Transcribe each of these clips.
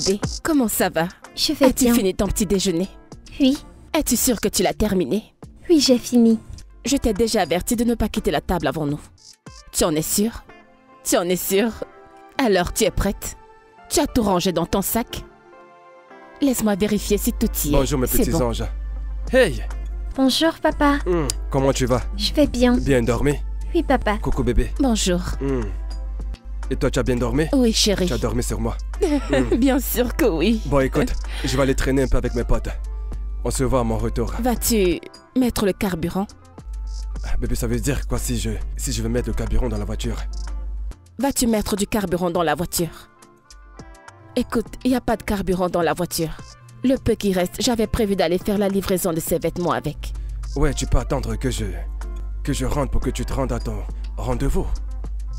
bébé, comment ça va? Je vais bien. As-tu fini ton petit déjeuner? Oui, Es-tu sûre que tu l'as terminé? oui, j'ai fini. Je t'ai déjà averti de ne pas quitter la table avant nous. Tu en es sûre? Tu en es sûre? Alors tu es prête? Tu as tout rangé dans ton sac? Laisse-moi vérifier si tout y est. Bonjour mes C'est petits bon. anges. Hey, Bonjour, papa. comment tu vas? Je vais bien. Bien dormi? Oui, papa. Coucou bébé. Bonjour. Et toi, tu as bien dormi? Oui, chérie. Tu as dormi sur moi. Bien sûr que oui. Bon, écoute, je vais aller traîner un peu avec mes potes. On se voit à mon retour. Vas-tu mettre le carburant? Bébé, ça veut dire quoi si je veux mettre le carburant dans la voiture? Vas-tu mettre du carburant dans la voiture? Écoute, il n'y a pas de carburant dans la voiture. Le peu qui reste, j'avais prévu d'aller faire la livraison de ces vêtements avec. Ouais, tu peux attendre que je rentre pour que tu te rendes à ton rendez-vous.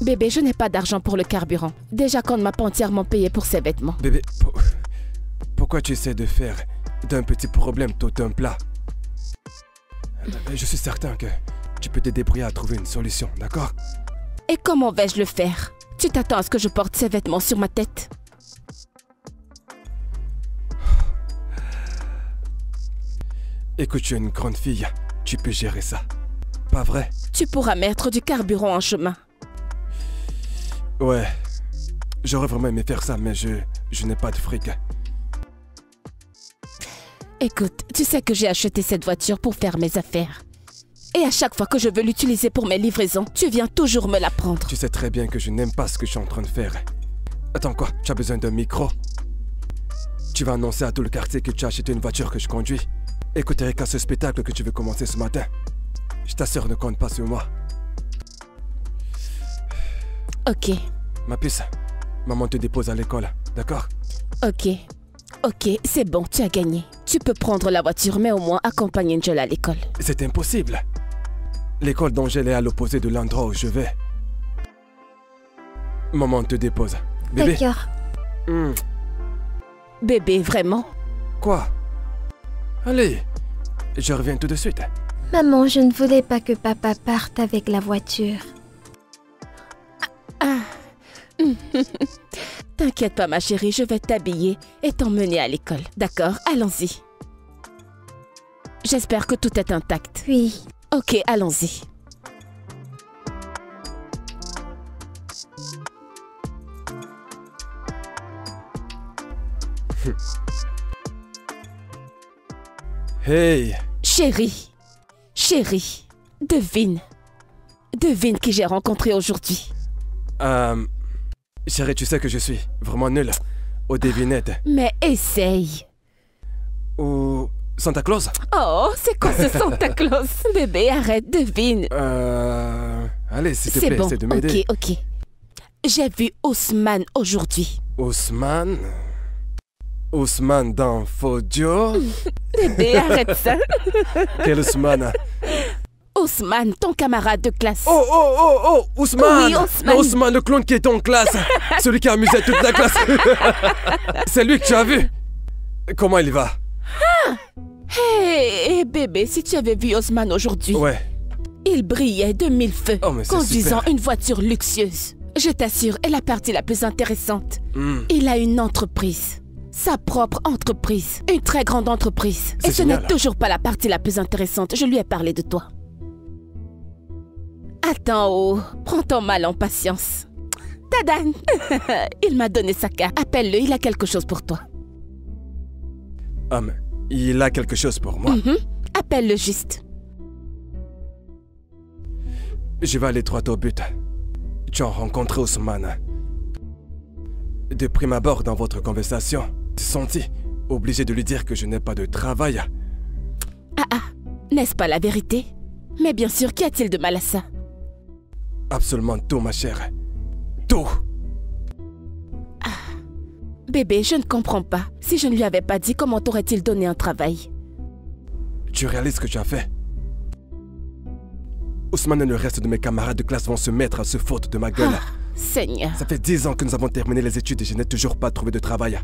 Bébé, je n'ai pas d'argent pour le carburant. Déjà qu'on ne m'a pas entièrement payé pour ces vêtements. Bébé, pourquoi tu essaies de faire d'un petit problème tout un plat? Je suis certain que tu peux te débrouiller à trouver une solution, d'accord? Et comment vais-je le faire? Tu t'attends à ce que je porte ces vêtements sur ma tête? Écoute, tu es une grande fille, tu peux gérer ça. Pas vrai? Tu pourras mettre du carburant en chemin. Ouais, j'aurais vraiment aimé faire ça, mais je n'ai pas de fric. Écoute, tu sais que j'ai acheté cette voiture pour faire mes affaires. Et à chaque fois que je veux l'utiliser pour mes livraisons, tu viens toujours me la prendre. Tu sais très bien que je n'aime pas ce que je suis en train de faire. Attends quoi, tu as besoin d'un micro? Tu vas annoncer à tout le quartier que tu as acheté une voiture que je conduis. Écoute Erika, ce spectacle que tu veux commencer ce matin, je t'assure, ne compte pas sur moi. Ok, Ma puce, maman te dépose à l'école, d'accord? ok. Ok, c'est bon, tu as gagné. Tu peux prendre la voiture, mais au moins accompagne Angel à l'école. C'est impossible. L'école d'Angèle est à l'opposé de l'endroit où je vais. Maman te dépose. Bébé. D'accord. Bébé, vraiment? Quoi? Allez, je reviens tout de suite. Maman, je ne voulais pas que papa parte avec la voiture. T'inquiète pas ma chérie, je vais t'habiller et t'emmener à l'école. D'accord? Allons-y. J'espère que tout est intact. Oui. Ok, allons-y. Hey, Chérie, chérie, devine. Devine qui j'ai rencontré aujourd'hui. chérie, tu sais que je suis vraiment nul aux devinettes. Mais essaye. Ou Santa Claus? Oh, c'est quoi ce Santa Claus? Bébé, arrête, devine. Allez, s'il te C'est plaît, bon, essaie de m'aider. ok. J'ai vu Ousmane aujourd'hui. Ousmane? Ousmane dans Fodio? Bébé, arrête ça. Quel Ousmane? Ousmane, ton camarade de classe. Oh, Ousmane! Oui, Ousmane. Ousmane, le clown qui est en classe. Celui qui a amusé toute la classe. C'est lui que tu as vu. Comment il va? Hé, bébé, si tu avais vu Ousmane aujourd'hui, Ouais. il brillait de mille feux, Oh, mais c'est conduisant super. une voiture luxueuse. Je t'assure, est la partie la plus intéressante. Il a une entreprise. Sa propre entreprise. Une très grande entreprise. C'est Et ce n'est génial. toujours pas la partie la plus intéressante. Je lui ai parlé de toi. Attends, oh, prends ton mal en patience. Tadan! Il m'a donné sa carte. Appelle-le, il a quelque chose pour toi. Mais il a quelque chose pour moi. Appelle-le juste. Je vais aller droit au but. Tu as rencontré Ousmane. De prime abord dans votre conversation, tu senti obligé de lui dire que je n'ai pas de travail. N'est-ce pas la vérité? Mais bien sûr, qu'y a-t-il de mal à ça? Absolument tout, ma chère. Tout. Bébé, je ne comprends pas. Si je ne lui avais pas dit, comment t'aurait-il donné un travail? Tu réalises ce que tu as fait? Ousmane et le reste de mes camarades de classe vont se mettre à se foutre de ma gueule. Seigneur. Ça fait 10 ans que nous avons terminé les études et je n'ai toujours pas trouvé de travail.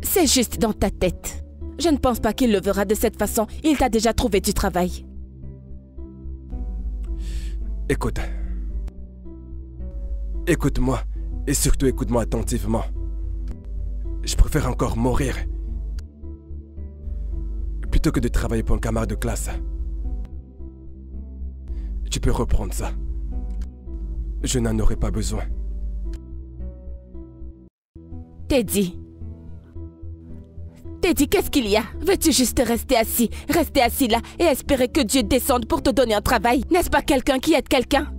C'est juste dans ta tête. Je ne pense pas qu'il le verra de cette façon. Il t'a déjà trouvé du travail. Écoute. Écoute-moi. Et surtout écoute-moi attentivement. Je préfère encore mourir plutôt que de travailler pour un camarade de classe. Tu peux reprendre ça. Je n'en aurai pas besoin. Teddy. Teddy, qu'est-ce qu'il y a? Veux-tu juste rester assis là et espérer que Dieu descende pour te donner un travail? N'est-ce pas quelqu'un qui aide quelqu'un?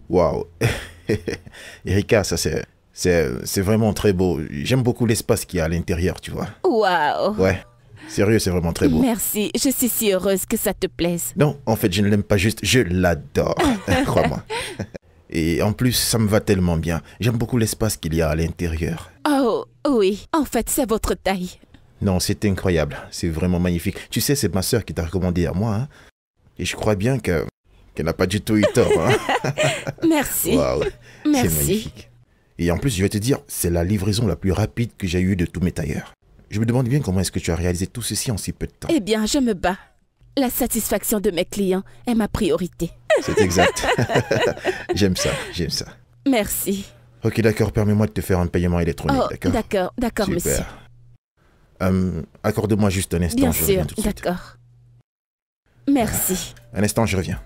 Waouh. Erika, ça c'est vraiment très beau. J'aime beaucoup l'espace qu'il y a à l'intérieur, tu vois. Waouh. Ouais. Sérieux, c'est vraiment très beau. Merci, je suis si heureuse que ça te plaise. Non, en fait, je ne l'aime pas juste, je l'adore. Crois-moi. Et en plus, ça me va tellement bien. J'aime beaucoup l'espace qu'il y a à l'intérieur. Oh, oui. En fait, c'est votre taille. Non, c'est incroyable. C'est vraiment magnifique. Tu sais, c'est ma sœur qui t'a recommandé à moi. Hein? Et je crois bien qu'elle n'a pas du tout eu tort. Hein? Merci. Waouh. Merci. C'est magnifique. Et en plus, je vais te dire, c'est la livraison la plus rapide que j'ai eue de tous mes tailleurs. Je me demande bien comment est-ce que tu as réalisé tout ceci en si peu de temps. Eh bien, je me bats. La satisfaction de mes clients est ma priorité. C'est exact. J'aime ça, j'aime ça. Merci. Ok, d'accord, permets-moi de te faire un paiement électronique, Oh, d'accord, monsieur. Super. Accorde-moi juste un instant, Bien je reviens sûr, tout de suite. d'accord. Merci. Un instant, je reviens.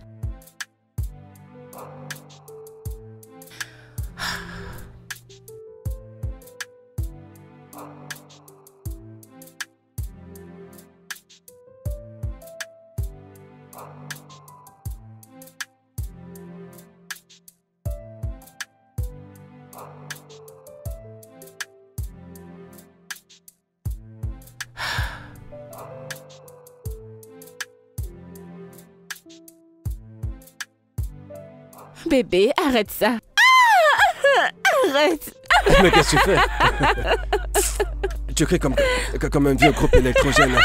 Bébé, arrête ça. Arrête. Mais qu'est-ce que tu fais? Tu cries comme un vieux groupe électrogène.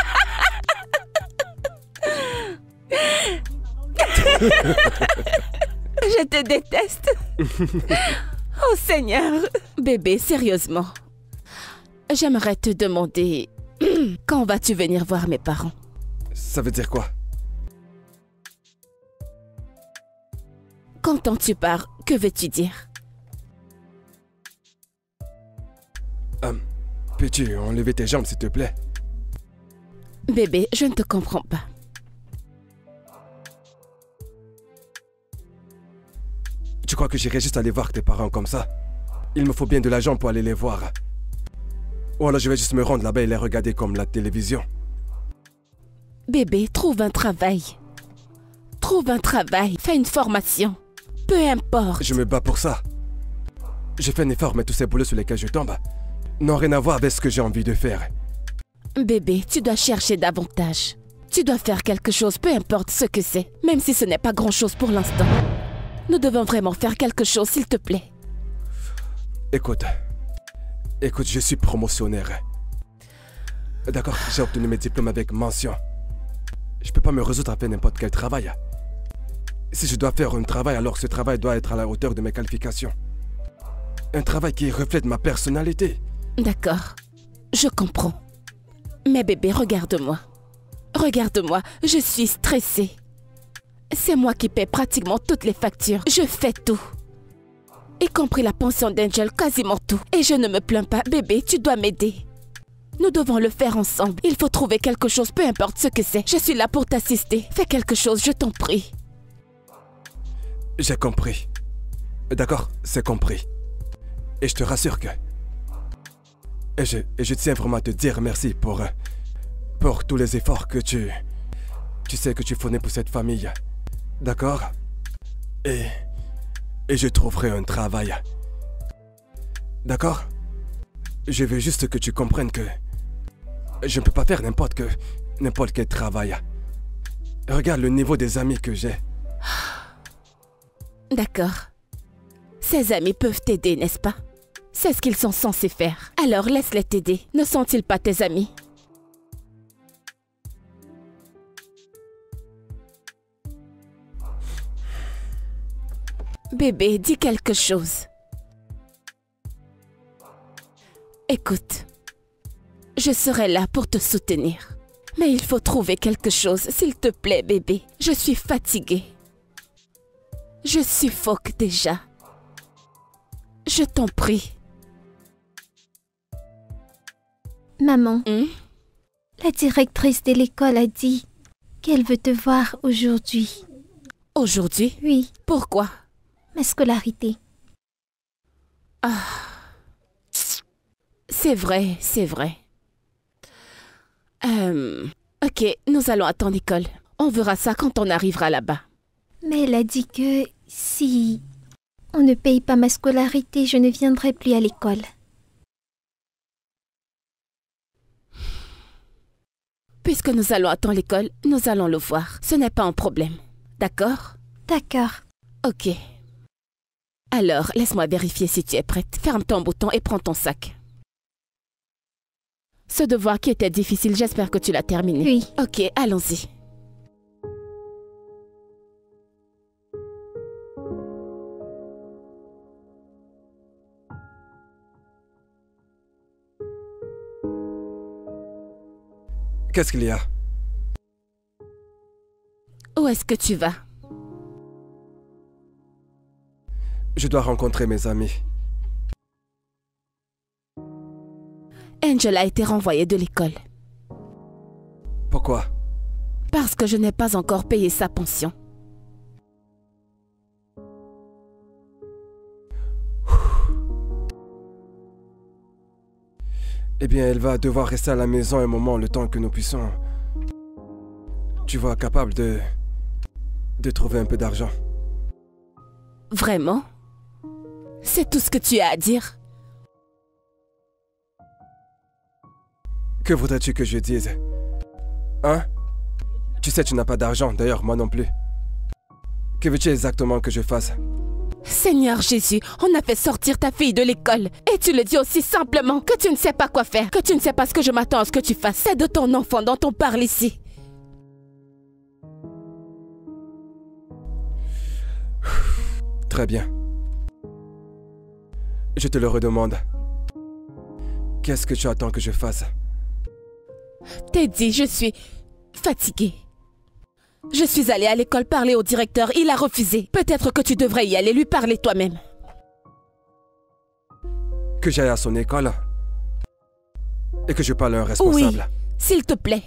Je te déteste. Oh Seigneur. Bébé, sérieusement. J'aimerais te demander... Quand vas-tu venir voir mes parents? Ça veut dire quoi? Quand tu pars, que veux-tu dire? Peux-tu enlever tes jambes, s'il te plaît? Bébé, je ne te comprends pas. Tu crois que j'irai juste aller voir tes parents comme ça? Il me faut bien de l'argent pour aller les voir. Ou alors je vais juste me rendre là-bas et les regarder comme la télévision. Bébé, trouve un travail. Trouve un travail, fais une formation. Peu importe. Je me bats pour ça. Je fais un effort, mais tous ces boulots sur lesquels je tombe n'ont rien à voir avec ce que j'ai envie de faire. Bébé, tu dois chercher davantage. Tu dois faire quelque chose, peu importe ce que c'est, même si ce n'est pas grand-chose pour l'instant. Nous devons vraiment faire quelque chose, s'il te plaît. Écoute, je suis promotionnaire. D'accord, j'ai obtenu mes diplômes avec mention. Je peux pas me résoudre à faire n'importe quel travail. Si je dois faire un travail, alors ce travail doit être à la hauteur de mes qualifications. Un travail qui reflète ma personnalité. D'accord, je comprends. Mais bébé, regarde-moi. Regarde-moi, je suis stressée. C'est moi qui paie pratiquement toutes les factures. Je fais tout. Y compris la pension d'Angel, quasiment tout. Et je ne me plains pas. Bébé, tu dois m'aider. Nous devons le faire ensemble. Il faut trouver quelque chose, peu importe ce que c'est. Je suis là pour t'assister. Fais quelque chose, je t'en prie. J'ai compris. D'accord, c'est compris. Et je te rassure que... Et je tiens vraiment à te dire merci pour tous les efforts que tu sais que tu fournis pour cette famille. D'accord? Et je trouverai un travail. D'accord? Je veux juste que tu comprennes que je ne peux pas faire n'importe quel travail. Regarde le niveau des amis que j'ai. D'accord. Ces amis peuvent t'aider, n'est-ce pas? C'est ce qu'ils sont censés faire. Alors laisse-les t'aider. Ne sont-ils pas tes amis? Bébé, dis quelque chose. Écoute, je serai là pour te soutenir. Mais il faut trouver quelque chose, s'il te plaît, bébé. Je suis fatiguée. Je suffoque déjà. Je t'en prie. Maman, la directrice de l'école a dit qu'elle veut te voir aujourd'hui. Aujourd'hui? Oui, Pourquoi? ma scolarité. C'est vrai, c'est vrai. Ok, nous allons attendre l'école. On verra ça quand on arrivera là-bas. Mais elle a dit que si on ne paye pas ma scolarité, je ne viendrai plus à l'école. Puisque nous allons attendre l'école, nous allons le voir. Ce n'est pas un problème. D'accord? D'accord. Ok. Alors, laisse-moi vérifier si tu es prête. Ferme ton bouton et prends ton sac. Ce devoir qui était difficile, j'espère que tu l'as terminé. Oui. Ok, allons-y. Qu'est-ce qu'il y a? Où est-ce que tu vas? Je dois rencontrer mes amis. Angel a été renvoyée de l'école. Pourquoi? Parce que je n'ai pas encore payé sa pension. Eh bien, elle va devoir rester à la maison un moment, le temps que nous puissions... Tu vois, capable de trouver un peu d'argent. Vraiment? C'est tout ce que tu as à dire? Que voudrais-tu que je dise? Hein? Tu sais, tu n'as pas d'argent, d'ailleurs, moi non plus. Que veux-tu exactement que je fasse? Seigneur Jésus, on a fait sortir ta fille de l'école. Et tu le dis aussi simplement que tu ne sais pas quoi faire, que tu ne sais pas ce que je m'attends à ce que tu fasses. C'est de ton enfant dont on parle ici. Très bien. Je te le redemande. Qu'est-ce que tu attends que je fasse? T'es dit, je suis fatiguée. Je suis allée à l'école parler au directeur, il a refusé. Peut-être que tu devrais y aller lui parler toi-même. Que j'aille à son école? Et que je parle à un responsable? Oui, s'il te plaît.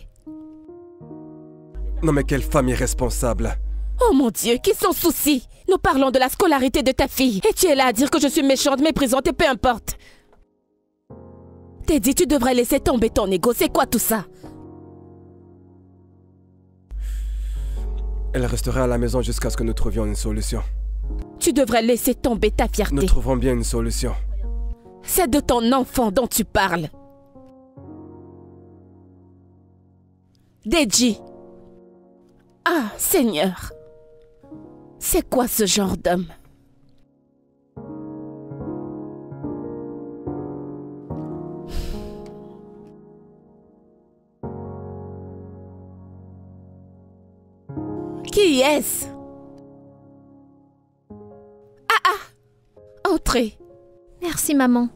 Non mais quelle femme irresponsable! Oh mon Dieu, qui s'en soucie? Nous parlons de la scolarité de ta fille. Et tu es là à dire que je suis méchante, méprisante et peu importe. T'es dit, tu devrais laisser tomber ton ego. C'est quoi tout ça? Elle resterait à la maison jusqu'à ce que nous trouvions une solution. Tu devrais laisser tomber ta fierté. Nous trouverons bien une solution. C'est de ton enfant dont tu parles. Deji. Ah, Seigneur. C'est quoi ce genre d'homme? Qui est-ce? Entrez, Merci, maman.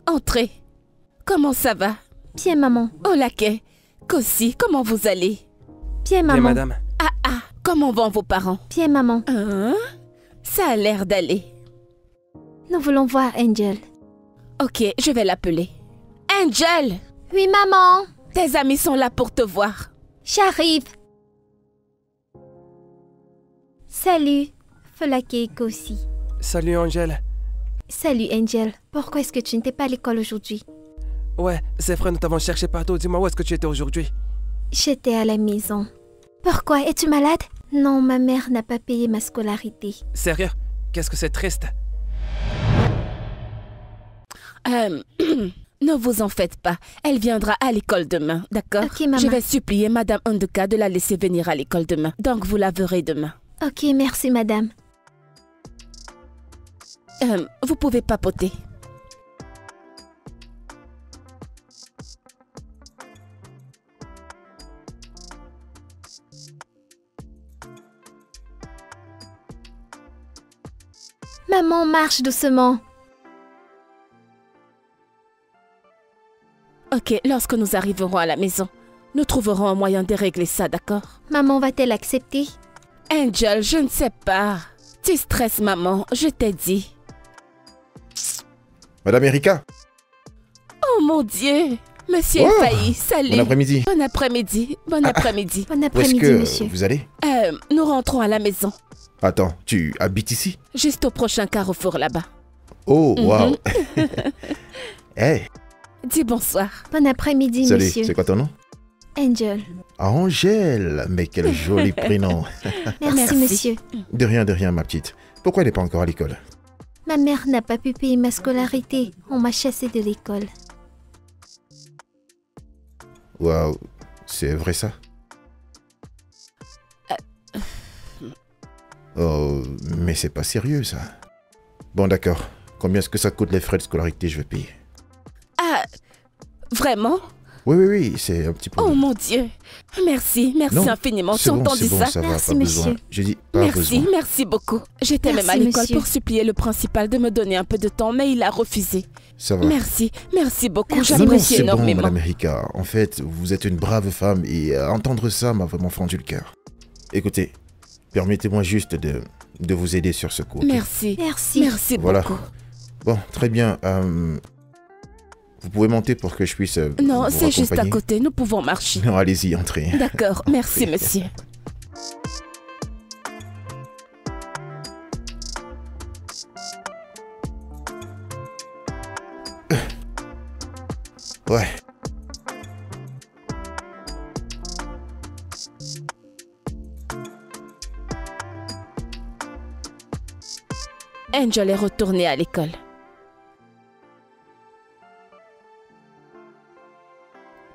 entrez. Comment ça va? Bien, maman. Olake, Kossi, comment vous allez? Bien, Bien, maman. madame. Comment vont vos parents? Bien, maman. Hein? Ça a l'air d'aller. Nous voulons voir Angel. Ok, je vais l'appeler. Angel! Oui, maman. Tes amis sont là pour te voir. J'arrive. Salut, Folake et Kossi. Salut Angèle. Salut, Angel. Pourquoi est-ce que tu n'étais pas à l'école aujourd'hui? Ouais, c'est vrai, nous t'avons cherché partout. Dis-moi où est-ce que tu étais aujourd'hui? J'étais à la maison. Pourquoi? Es-tu malade? Non, ma mère n'a pas payé ma scolarité. Sérieux? Qu'est-ce que c'est triste? Ne vous en faites pas. Elle viendra à l'école demain, d'accord? Ok, maman. Je vais supplier Madame Ondeka de la laisser venir à l'école demain. Donc vous la verrez demain. Ok, merci, madame. Vous pouvez papoter. Maman, marche doucement. Ok, lorsque nous arriverons à la maison, Nous trouverons un moyen de régler ça, d'accord? Maman va-t-elle accepter? Angel, je ne sais pas. Tu stresses, maman, je t'ai dit. Madame Erika. Oh mon Dieu! Monsieur Oh, Failli, salut. Bon après-midi. Bon après-midi. Bon après-midi. Bon Où est-ce après-midi, que monsieur. vous allez? Nous rentrons à la maison. Attends, tu habites ici? Juste au prochain carrefour là-bas. Oh, waouh. Hey, Dis bonsoir. Bon après-midi, salut, monsieur. c'est quoi ton nom? Angel. Angèle, mais quel joli prénom. Merci, Merci. monsieur. De rien, ma petite. Pourquoi elle n'est pas encore à l'école? Ma mère n'a pas pu payer ma scolarité. On m'a chassée de l'école. Waouh, c'est vrai ça? Oh, mais c'est pas sérieux ça. Bon d'accord, combien est-ce que ça coûte les frais de scolarité, je vais payer? Ah, vraiment? Oui, c'est un petit peu... Oh mon Dieu. Merci Non, infiniment. Tu c'est bon, entendis c'est bon, ça? ça va, Merci, pas besoin. monsieur. J'ai dit pas besoin. Merci beaucoup. J'étais même à Merci, l'école monsieur. pour supplier le principal de me donner un peu de temps, mais il a refusé. Ça va. Merci beaucoup. Merci. Non, J'apprécie c'est bon, énormément. Madame Erika. En fait, vous êtes une brave femme et entendre ça m'a vraiment fendu le cœur. Écoutez, permettez-moi juste de vous aider sur ce coup. Ok? Merci. Merci. Merci Voilà. beaucoup. Bon, très bien. Vous pouvez monter pour que je puisse Non, vous c'est juste à raccompagner? côté. Nous pouvons marcher. Non, allez-y, entrez. D'accord. Merci, monsieur. Ouais. Angel est retournée à l'école.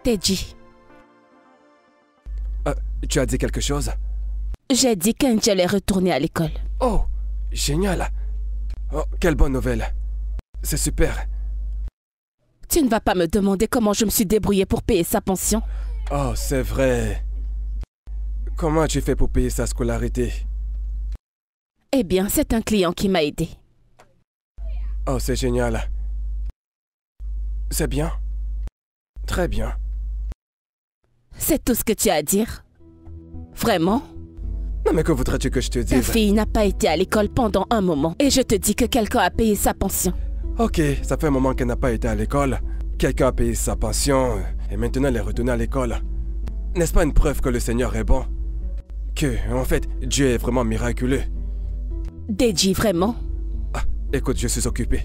Teji, Tu as dit quelque chose? j'ai dit qu'Angel est retournée à l'école. Oh, génial. Oh, quelle bonne nouvelle. C'est super. Tu ne vas pas me demander comment je me suis débrouillée pour payer sa pension? Oh, c'est vrai. Comment tu fais pour payer sa scolarité? Eh bien, c'est un client qui m'a aidé. Oh, c'est génial. C'est bien. Très bien. C'est tout ce que tu as à dire? Vraiment? Non, mais que voudrais-tu que je te Ta dise? fille n'a pas été à l'école pendant un moment et je te dis que quelqu'un a payé sa pension. Ok, ça fait un moment qu'elle n'a pas été à l'école. Quelqu'un a payé sa pension et maintenant elle est retournée à l'école. N'est-ce pas une preuve que le Seigneur est bon? Que, en fait, Dieu est vraiment miraculeux. Deji, vraiment? Ah, écoute, je suis occupé.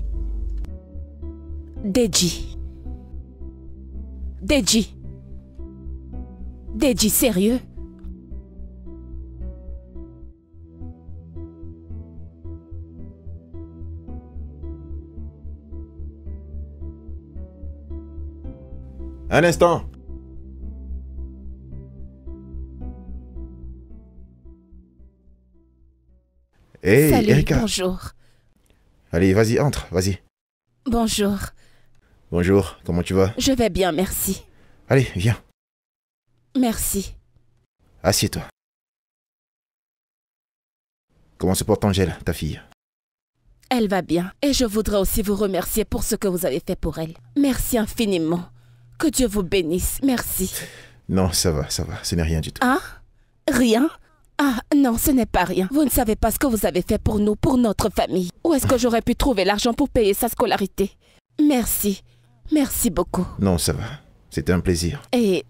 Deji. Deji. Deji, sérieux? Un instant. Hey, Salut, Erika. bonjour. Allez, vas-y, entre, vas-y. Bonjour. Bonjour, comment tu vas? Je vais bien, merci. Allez, viens, Merci. assieds-toi. Comment se porte Angèle, ta fille? Elle va bien et je voudrais aussi vous remercier pour ce que vous avez fait pour elle. Merci infiniment. Que Dieu vous bénisse. Merci. Non, ça va, ce n'est rien du tout. Hein? Rien? Ah non, ce n'est pas rien. Vous ne savez pas ce que vous avez fait pour nous, pour notre famille. Où est-ce que j'aurais pu trouver l'argent pour payer sa scolarité? Merci. Merci beaucoup. Non, ça va, c'était un plaisir. Et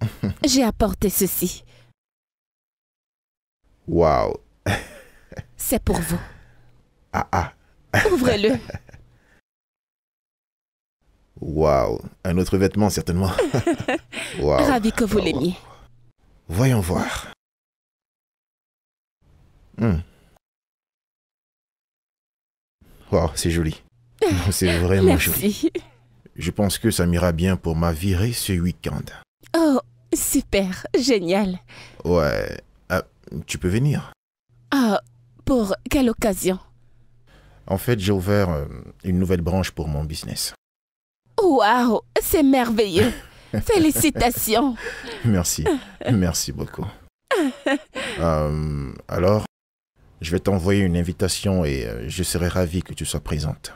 j'ai apporté ceci. Waouh. C'est pour vous. Ah. Ouvrez-le. Waouh. Un autre vêtement, certainement. Waouh. Ravi que vous l'aimiez. Voyons voir. Waouh, c'est joli. C'est vraiment joli. Merci. Je pense que ça m'ira bien pour ma virée ce week-end. Oh, super. Génial. Ouais. Tu peux venir. Ah, pour quelle occasion? En fait, j'ai ouvert une nouvelle branche pour mon business. Waouh, c'est merveilleux. Félicitations. Merci. Merci beaucoup. Alors, je vais t'envoyer une invitation et je serai ravi que tu sois présente.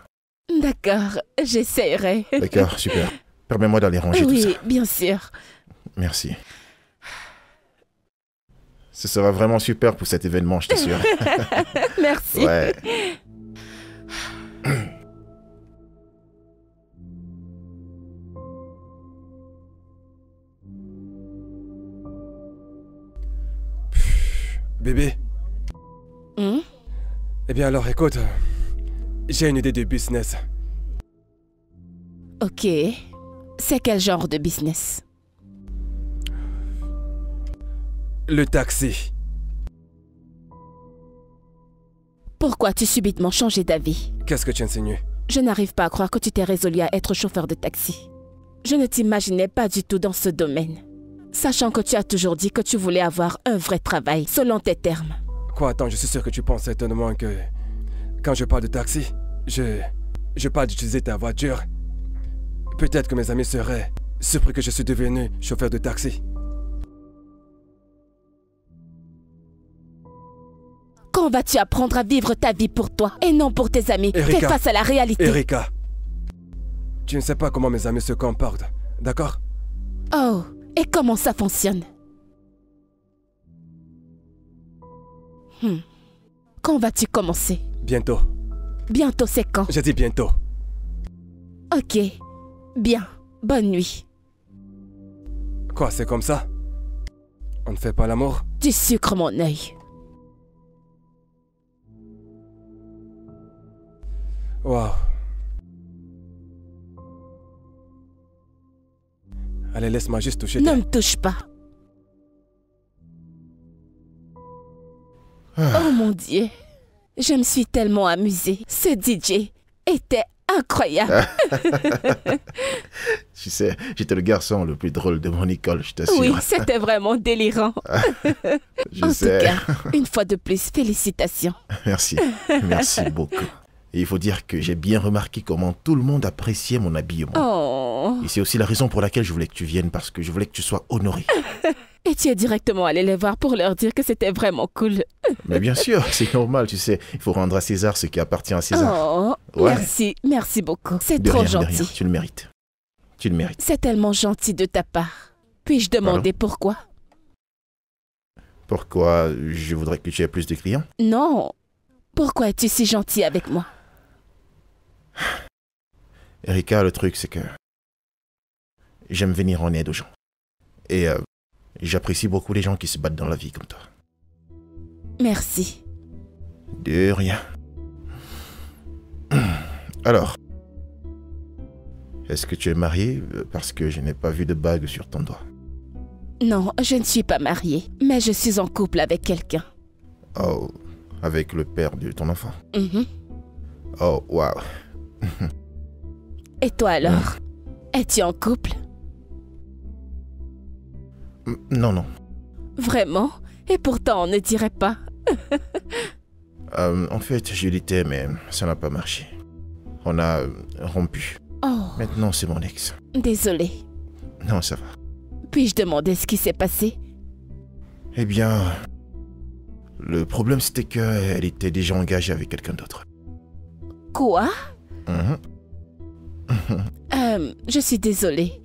D'accord, j'essaierai. D'accord, super. Permets-moi d'aller ranger tout ça. Oui, bien sûr. Merci. Ce sera vraiment super pour cet événement, je t'assure. Merci. Ouais. Bébé, eh bien alors écoute, j'ai une idée de business. Ok. C'est quel genre de business? Le taxi. Pourquoi as-tu subitement changé d'avis? Qu'est-ce que tu insinues? Je n'arrive pas à croire que tu t'es résolu à être chauffeur de taxi. Je ne t'imaginais pas du tout dans ce domaine. Sachant que tu as toujours dit que tu voulais avoir un vrai travail, selon tes termes. Quoi, attends, je suis sûr que tu penses certainement que... Quand je parle de taxi, je parle d'utiliser ta voiture. Peut-être que mes amis seraient surpris que je suis devenu chauffeur de taxi. Quand vas-tu apprendre à vivre ta vie pour toi et non pour tes amis? Erika, fais face à la réalité. Erika, tu ne sais pas comment mes amis se comportent, d'accord? Oh, et comment ça fonctionne? Quand vas-tu commencer? Bientôt. Bientôt, c'est quand? J'ai dit bientôt. Ok, bien. Bonne nuit. Quoi, c'est comme ça? On ne fait pas l'amour? Tu sucres mon œil. Waouh. Allez, laisse-moi juste toucher Ne me touche pas. Oh mon Dieu. Je me suis tellement amusée. Ce DJ était incroyable. Tu sais, j'étais le garçon le plus drôle de mon école, je t'assure. Oui, c'était vraiment délirant. Je En sais. tout cas, une fois de plus, félicitations. Merci. Merci beaucoup. Et il faut dire que j'ai bien remarqué comment tout le monde appréciait mon habillement. Oh. Et c'est aussi la raison pour laquelle je voulais que tu viennes, parce que je voulais que tu sois honoré. Et tu es directement allé les voir pour leur dire que c'était vraiment cool. Mais bien sûr, c'est normal, tu sais. Il faut rendre à César ce qui appartient à César. Oh, Ouais. merci, merci beaucoup. C'est De trop rien, de rien. gentil. Tu le mérites. Tu le mérites. C'est tellement gentil de ta part. Puis-je demander pourquoi? Pourquoi je voudrais que tu aies plus de clients? Non. Pourquoi es-tu si gentil avec moi? Erika, le truc, c'est que j'aime venir en aide aux gens. Et j'apprécie beaucoup les gens qui se battent dans la vie comme toi. Merci. De rien. Alors, est-ce que tu es mariée? Parce que je n'ai pas vu de bague sur ton doigt. Non, je ne suis pas mariée, mais je suis en couple avec quelqu'un. Oh, avec le père de ton enfant. Mhm. Oh, waouh. Et toi alors? Es-tu en couple? Non, non. Vraiment? Et pourtant on ne dirait pas. En fait, je l'étais, mais ça n'a pas marché. On a rompu. Oh, Maintenant, c'est mon ex. désolée. Non, ça va. Puis-je demander ce qui s'est passé? Eh bien, le problème, c'était qu'elle était déjà engagée avec quelqu'un d'autre. Quoi? Mhm. Je suis désolée.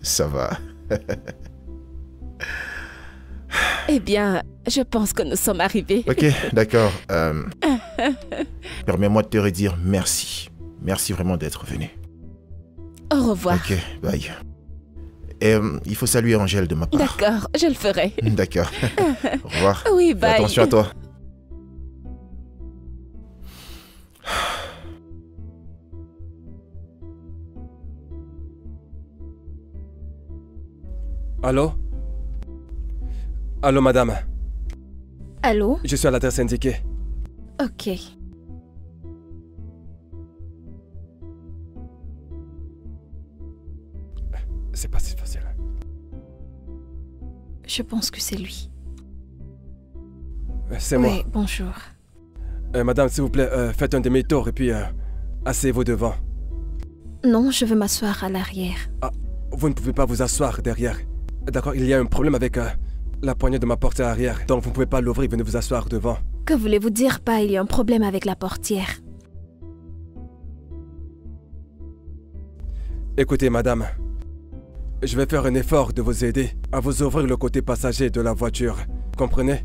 Ça va. Eh bien, je pense que nous sommes arrivés. Ok, d'accord. Permets-moi de te redire merci. Merci vraiment d'être venu. Au revoir. Ok, bye. Et il faut saluer Angèle de ma part. D'accord, je le ferai. D'accord. Au revoir. Oui, Fais bye. attention à toi. Allô? Allô, madame. Allô? Je suis à l'adresse indiquée. Ok. C'est pas si facile. Je pense que c'est lui. C'est moi. Oui, bonjour. Madame, s'il vous plaît, faites un demi-tour et puis asseyez-vous devant. Non, je veux m'asseoir à l'arrière. Ah, vous ne pouvez pas vous asseoir derrière. D'accord, il y a un problème avec la poignée de ma portière arrière. Donc vous ne pouvez pas l'ouvrir, venez vous asseoir devant. Que voulez-vous dire par il y a un problème avec la portière? Écoutez, madame. Je vais faire un effort de vous aider à vous ouvrir le côté passager de la voiture. Comprenez?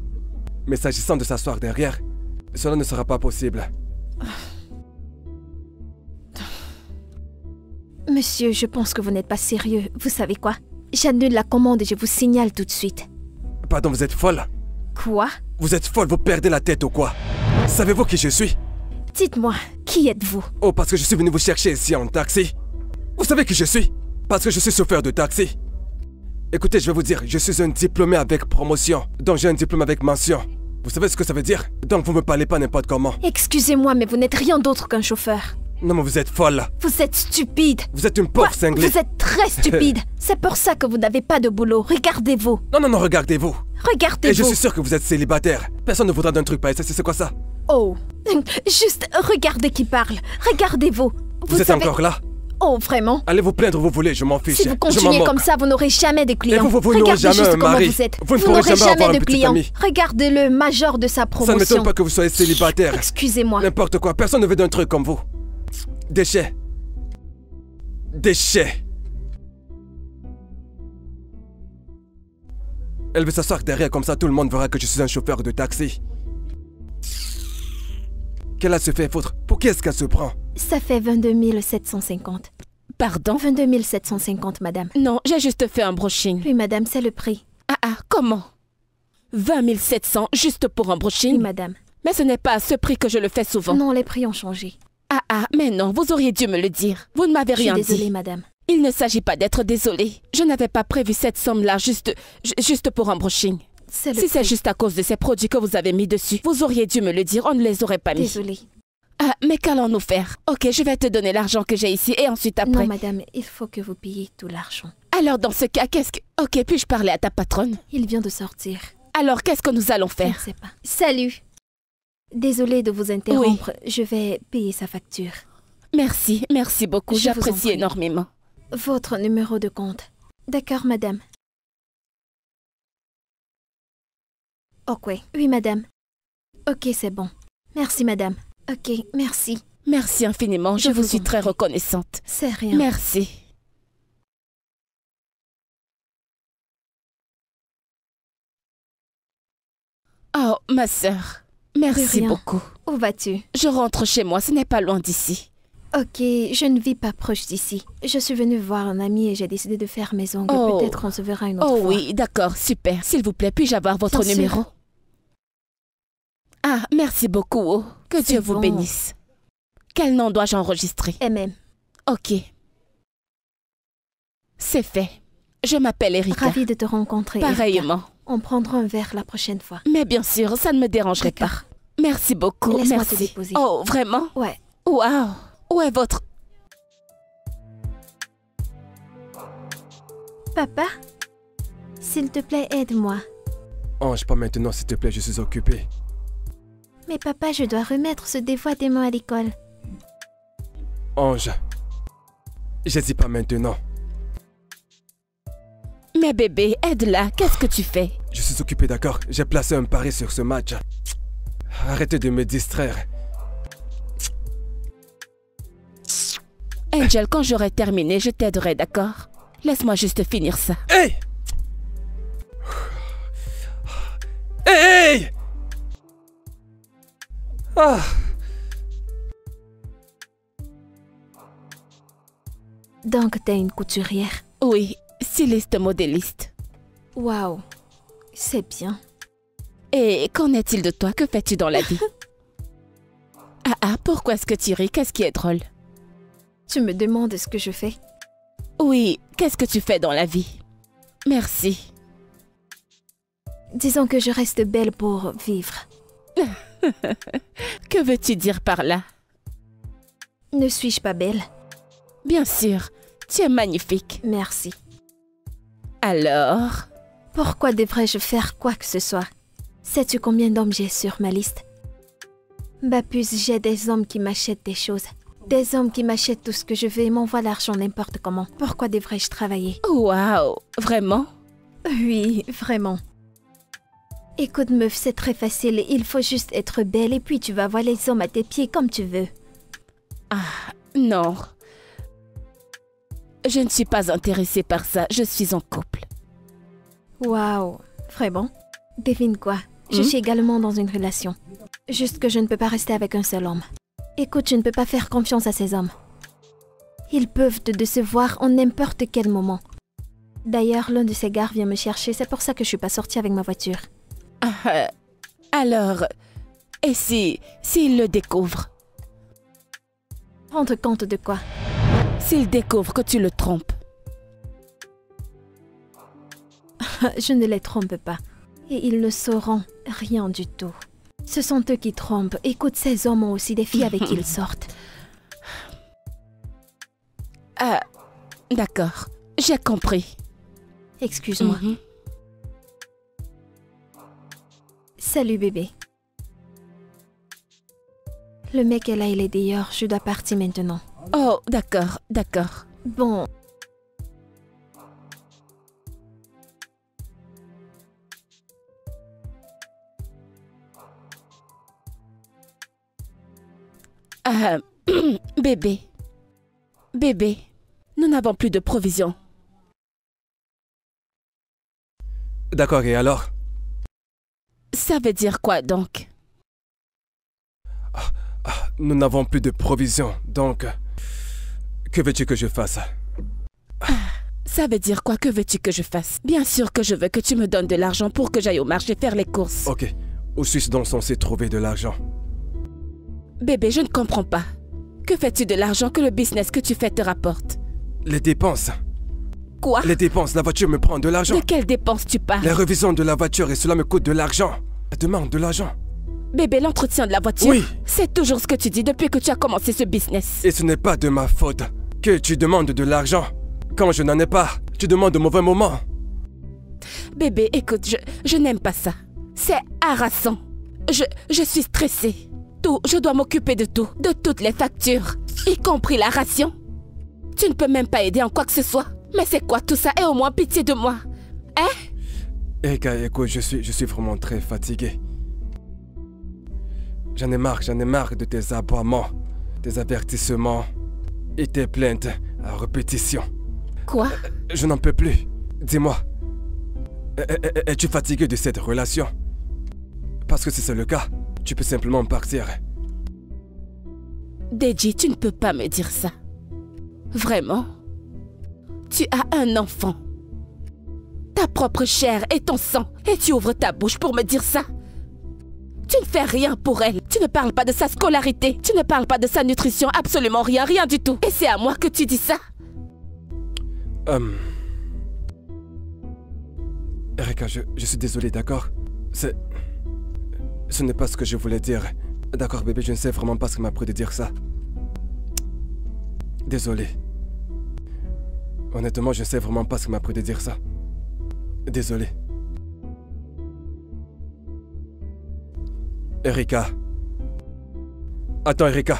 Mais s'agissant de s'asseoir derrière, cela ne sera pas possible. Monsieur, je pense que vous n'êtes pas sérieux. Vous savez quoi? J'annule la commande et je vous signale tout de suite. Pardon, vous êtes folle? Quoi? Vous êtes folle, vous perdez la tête ou quoi? Savez-vous qui je suis? Dites-moi, qui êtes-vous? Oh, parce que je suis venu vous chercher ici en taxi. Vous savez qui je suis? Parce que je suis chauffeur de taxi. Écoutez, je vais vous dire, je suis un diplômé avec promotion. Donc j'ai un diplôme avec mention. Vous savez ce que ça veut dire? Donc vous me parlez pas n'importe comment. Excusez-moi, mais vous n'êtes rien d'autre qu'un chauffeur. Non mais vous êtes folle. Vous êtes stupide. Vous êtes une pauvre cinglée. Vous êtes très stupide. C'est pour ça que vous n'avez pas de boulot. Regardez-vous. Non, regardez-vous. Regardez-vous. Et je suis sûr que vous êtes célibataire. Personne ne voudra d'un truc pareil. C'est quoi ça? Oh, juste regardez qui parle. Regardez-vous. Vous êtes savez... encore là? Oh, vraiment? Allez vous plaindre où vous voulez, je m'en fiche. Si vous continuez comme ça, vous n'aurez jamais de clients. Et vous n'aurez Regardez jamais juste un comment mari. vous êtes. Vous ne pourrez jamais avoir un petit ami. Regardez le major de sa promotion. Ça ne m'étonne pas que vous soyez célibataire. Excusez-moi. N'importe quoi, personne ne veut d'un truc comme vous. Déchets. Déchets. Elle veut s'asseoir derrière comme ça, tout le monde verra que je suis un chauffeur de taxi. Qu'elle a se fait foutre? Pour qui est-ce qu'elle se prend? Ça fait 22 750. Pardon? 22 750, madame. Non, j'ai juste fait un brushing. Oui, madame, c'est le prix. Comment? 20 700 juste pour un brushing? Oui, madame. Mais ce n'est pas à ce prix que je le fais souvent. Non, les prix ont changé. Mais non, vous auriez dû me le dire. Vous ne m'avez rien dit. Je suis désolée, madame. Il ne s'agit pas d'être désolée. Je n'avais pas prévu cette somme-là juste pour un brushing. Si c'est juste à cause de ces produits que vous avez mis dessus, vous auriez dû me le dire, on ne les aurait pas mis. Désolée. Mais qu'allons-nous faire? Ok, je vais te donner l'argent que j'ai ici et ensuite après... Non, madame, il faut que vous payiez tout l'argent. Alors dans ce cas, qu'est-ce que... Ok, puis-je parler à ta patronne? Il vient de sortir. Alors qu'est-ce que nous allons Je faire? ne sais pas. Salut. Désolée de vous interrompre, je vais payer sa facture. Merci beaucoup, j'apprécie énormément. Votre numéro de compte. D'accord, madame. Ok, oui, madame. Ok, c'est bon. Merci, madame. Ok, merci. Merci infiniment, je vous suis très reconnaissante. C'est rien. Merci. Oh, ma sœur, merci beaucoup. Où vas-tu? Je rentre chez moi, ce n'est pas loin d'ici. Ok, je ne vis pas proche d'ici. Je suis venue voir un ami et j'ai décidé de faire mes ongles. Peut-être on se verra une autre fois. Oh oui, d'accord, super. S'il vous plaît, puis-je avoir votre numéro? Merci beaucoup. Que Dieu vous bénisse. Quel nom dois-je enregistrer? MM. Ok. C'est fait. Je m'appelle Erika. Ravie de te rencontrer. Pareillement. Erika. On prendra un verre la prochaine fois. Mais bien sûr, ça ne me dérangerait pas. Merci beaucoup. Laisse-moi te déposer. Oh, vraiment? Ouais. Waouh. Où est votre... Papa? S'il te plaît, aide-moi. Ange, pas maintenant, s'il te plaît, je suis occupé. Mais papa, je dois remettre ce devoir des mots à l'école. Ange, je dis pas maintenant. Mais bébé, aide-la, qu'est-ce que tu fais? Je suis occupé, d'accord? J'ai placé un pari sur ce match. Arrêtez de me distraire. Angel, quand j'aurai terminé, je t'aiderai, d'accord? Laisse-moi juste finir ça. Hey! Hey! Ah! Donc, t'es une couturière? Oui, styliste modéliste. Waouh, c'est bien. Et qu'en est-il de toi? Que fais-tu dans la vie? Pourquoi est-ce que tu ris? Qu'est-ce qui est drôle? Tu me demandes ce que je fais? Oui, qu'est-ce que tu fais dans la vie? Merci. Disons que je reste belle pour vivre. Que veux-tu dire par là? Ne suis-je pas belle? Bien sûr, tu es magnifique. Merci. Alors? Pourquoi devrais-je faire quoi que ce soit? Sais-tu combien d'hommes j'ai sur ma liste? Bapus, j'ai des hommes qui m'achètent des choses. Des hommes qui m'achètent tout ce que je veux et m'envoient l'argent n'importe comment. Pourquoi devrais-je travailler? Waouh, vraiment? Oui, vraiment. Écoute, meuf, c'est très facile. Il faut juste être belle et puis tu vas voir les hommes à tes pieds comme tu veux. Non. Je ne suis pas intéressée par ça. Je suis en couple. Waouh, vraiment? Devine quoi? Je suis également dans une relation. Juste que je ne peux pas rester avec un seul homme. Écoute, je ne peux pas faire confiance à ces hommes. Ils peuvent te décevoir en n'importe quel moment. D'ailleurs, l'un de ces gars vient me chercher, c'est pour ça que je suis pas sortie avec ma voiture. Alors, et s'il le découvre? Rendre compte de quoi? S'il découvre que tu le trompes? Je ne les trompe pas. Et ils ne sauront rien du tout. Ce sont eux qui trompent. Écoute, ces hommes ont aussi des filles avec qui ils sortent. Ah, d'accord. J'ai compris. Excuse-moi. Salut bébé. Le mec est là, il est dehors. Je dois partir maintenant. Oh, d'accord, d'accord. Bon. Bébé. Bébé, nous n'avons plus de provisions. D'accord, et alors? Ça veut dire quoi donc? Nous n'avons plus de provisions, donc... Que veux-tu que je fasse? Ça veut dire quoi? Que veux-tu que je fasse? Bien sûr que je veux que tu me donnes de l'argent pour que j'aille au marché faire les courses. Ok, où suis-je donc censé trouver de l'argent? Bébé, je ne comprends pas. Que fais-tu de l'argent que le business que tu fais te rapporte? Les dépenses. Quoi? Les dépenses, la voiture me prend de l'argent. De quelles dépenses tu parles? Les révisions de la voiture et cela me coûte de l'argent. Elle demande de l'argent. Bébé, l'entretien de la voiture? Oui. C'est toujours ce que tu dis depuis que tu as commencé ce business. Et ce n'est pas de ma faute que tu demandes de l'argent. Quand je n'en ai pas, tu demandes au mauvais moment. Bébé, écoute, je n'aime pas ça. C'est harassant. Je suis stressée. Tout, je dois m'occuper de tout, de toutes les factures, y compris la ration. Tu ne peux même pas aider en quoi que ce soit. Mais c'est quoi tout ça? Aie au moins pitié de moi. Hein? Erika, écoute, je suis vraiment très fatigué. J'en ai marre de tes aboiements, tes avertissements et tes plaintes à répétition. Quoi? Je n'en peux plus. Dis-moi, es-tu fatigué de cette relation? Parce que si c'est le cas, tu peux simplement partir. Deji, tu ne peux pas me dire ça. Vraiment? Tu as un enfant. Ta propre chair et ton sang. Et tu ouvres ta bouche pour me dire ça? Tu ne fais rien pour elle. Tu ne parles pas de sa scolarité. Tu ne parles pas de sa nutrition. Absolument rien, rien du tout. Et c'est à moi que tu dis ça? Erika, je suis désolé, d'accord? Ce n'est pas ce que je voulais dire. D'accord, bébé, je ne sais vraiment pas ce qui m'a pris de dire ça. Désolé. Honnêtement, je ne sais vraiment pas ce qui m'a pris de dire ça. Désolé. Erika. Attends, Erika.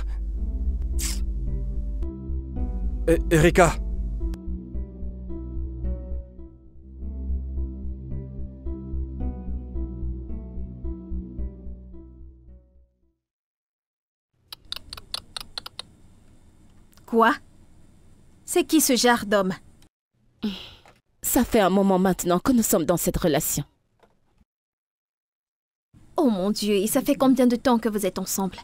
Erika. Quoi? C'est qui ce genre d'homme? Ça fait un moment maintenant que nous sommes dans cette relation. Oh mon Dieu, et ça fait combien de temps que vous êtes ensemble?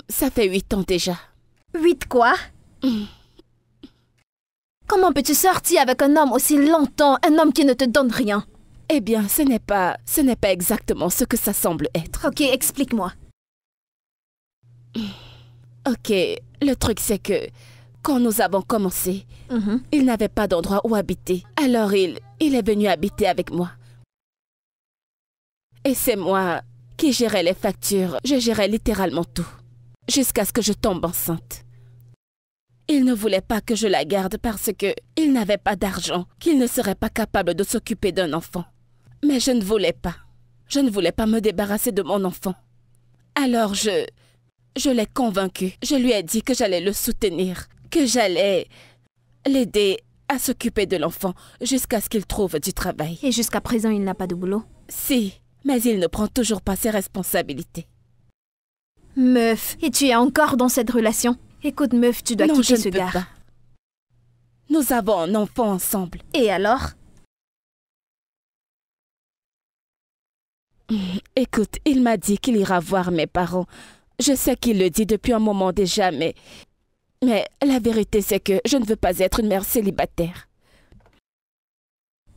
Ça fait 8 ans déjà. 8 quoi? Comment peux-tu sortir avec un homme aussi longtemps, un homme qui ne te donne rien? Eh bien, ce n'est pas exactement ce que ça semble être. Ok, explique-moi. Ok, le truc c'est que quand nous avons commencé, il n'avait pas d'endroit où habiter. Alors il est venu habiter avec moi. Et c'est moi qui gérais les factures. Je gérais littéralement tout. Jusqu'à ce que je tombe enceinte. Il ne voulait pas que je la garde parce que il n'avait pas d'argent, qu'il ne serait pas capable de s'occuper d'un enfant. Mais je ne voulais pas. Je ne voulais pas me débarrasser de mon enfant. Alors je l'ai convaincu. Je lui ai dit que j'allais le soutenir, que j'allais l'aider à s'occuper de l'enfant jusqu'à ce qu'il trouve du travail. Et jusqu'à présent, il n'a pas de boulot? Si, mais il ne prend toujours pas ses responsabilités. Meuf, et tu es encore dans cette relation? Écoute, meuf, tu dois quitter ce gars. Pas. Nous avons un enfant ensemble. Et alors? Écoute, il m'a dit qu'il ira voir mes parents. Je sais qu'il le dit depuis un moment déjà, mais la vérité, c'est que je ne veux pas être une mère célibataire.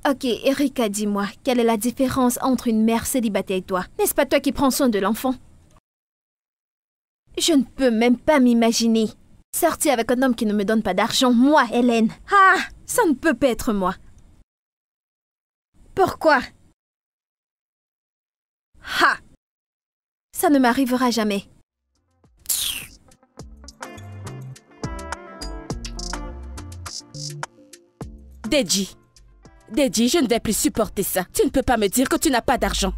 Ok, Erika, dis-moi, quelle est la différence entre une mère célibataire et toi? N'est-ce pas toi qui prends soin de l'enfant? Je ne peux même pas m'imaginer sortir avec un homme qui ne me donne pas d'argent, moi, Hélène. Ah, ça ne peut pas être moi. Pourquoi? Ha! Ça ne m'arrivera jamais. Deji, je ne vais plus supporter ça. Tu ne peux pas me dire que tu n'as pas d'argent.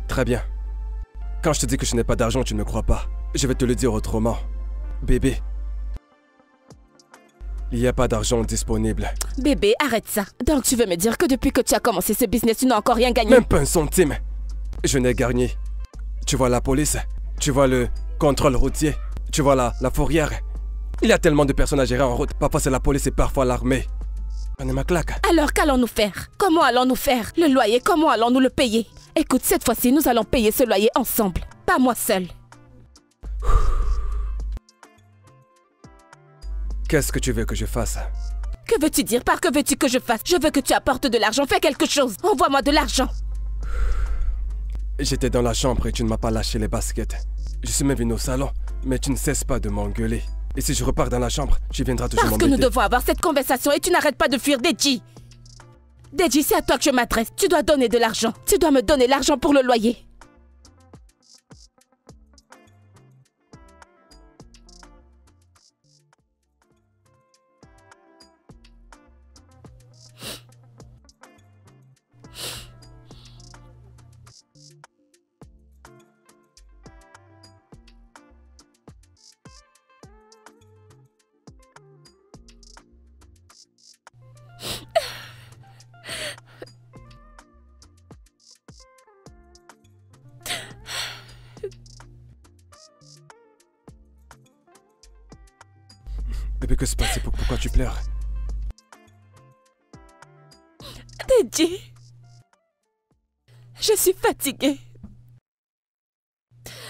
Très bien. Quand je te dis que je n'ai pas d'argent, tu ne me crois pas. Je vais te le dire autrement. Bébé, il n'y a pas d'argent disponible. Bébé, arrête ça. Donc tu veux me dire que depuis que tu as commencé ce business, tu n'as encore rien gagné? Même pas un centime. Je n'ai gagné. Tu vois la police, tu vois le contrôle routier, tu vois la fourrière. Il y a tellement de personnes à gérer en route. Parfois c'est la police et parfois l'armée. Prenez ma claque. Alors qu'allons-nous faire? Comment allons-nous faire? Le loyer, comment allons-nous le payer? Écoute, cette fois-ci, nous allons payer ce loyer ensemble. Pas moi seule. Qu'est-ce que tu veux que je fasse? Que veux-tu dire par que veux-tu que je fasse? Je veux que tu apportes de l'argent. Fais quelque chose. Envoie-moi de l'argent. J'étais dans la chambre et tu ne m'as pas lâché les baskets. Je suis même venu au salon, mais tu ne cesses pas de m'engueuler. Et si je repars dans la chambre, tu viendras toujours m'embêter. Parce que nous devons avoir cette conversation et tu n'arrêtes pas de fuir, Deji. Deji, c'est à toi que je m'adresse. Tu dois donner de l'argent. Tu dois me donner l'argent pour le loyer. Bébé, que se passe? Pourquoi tu pleures? Deji, je suis fatiguée.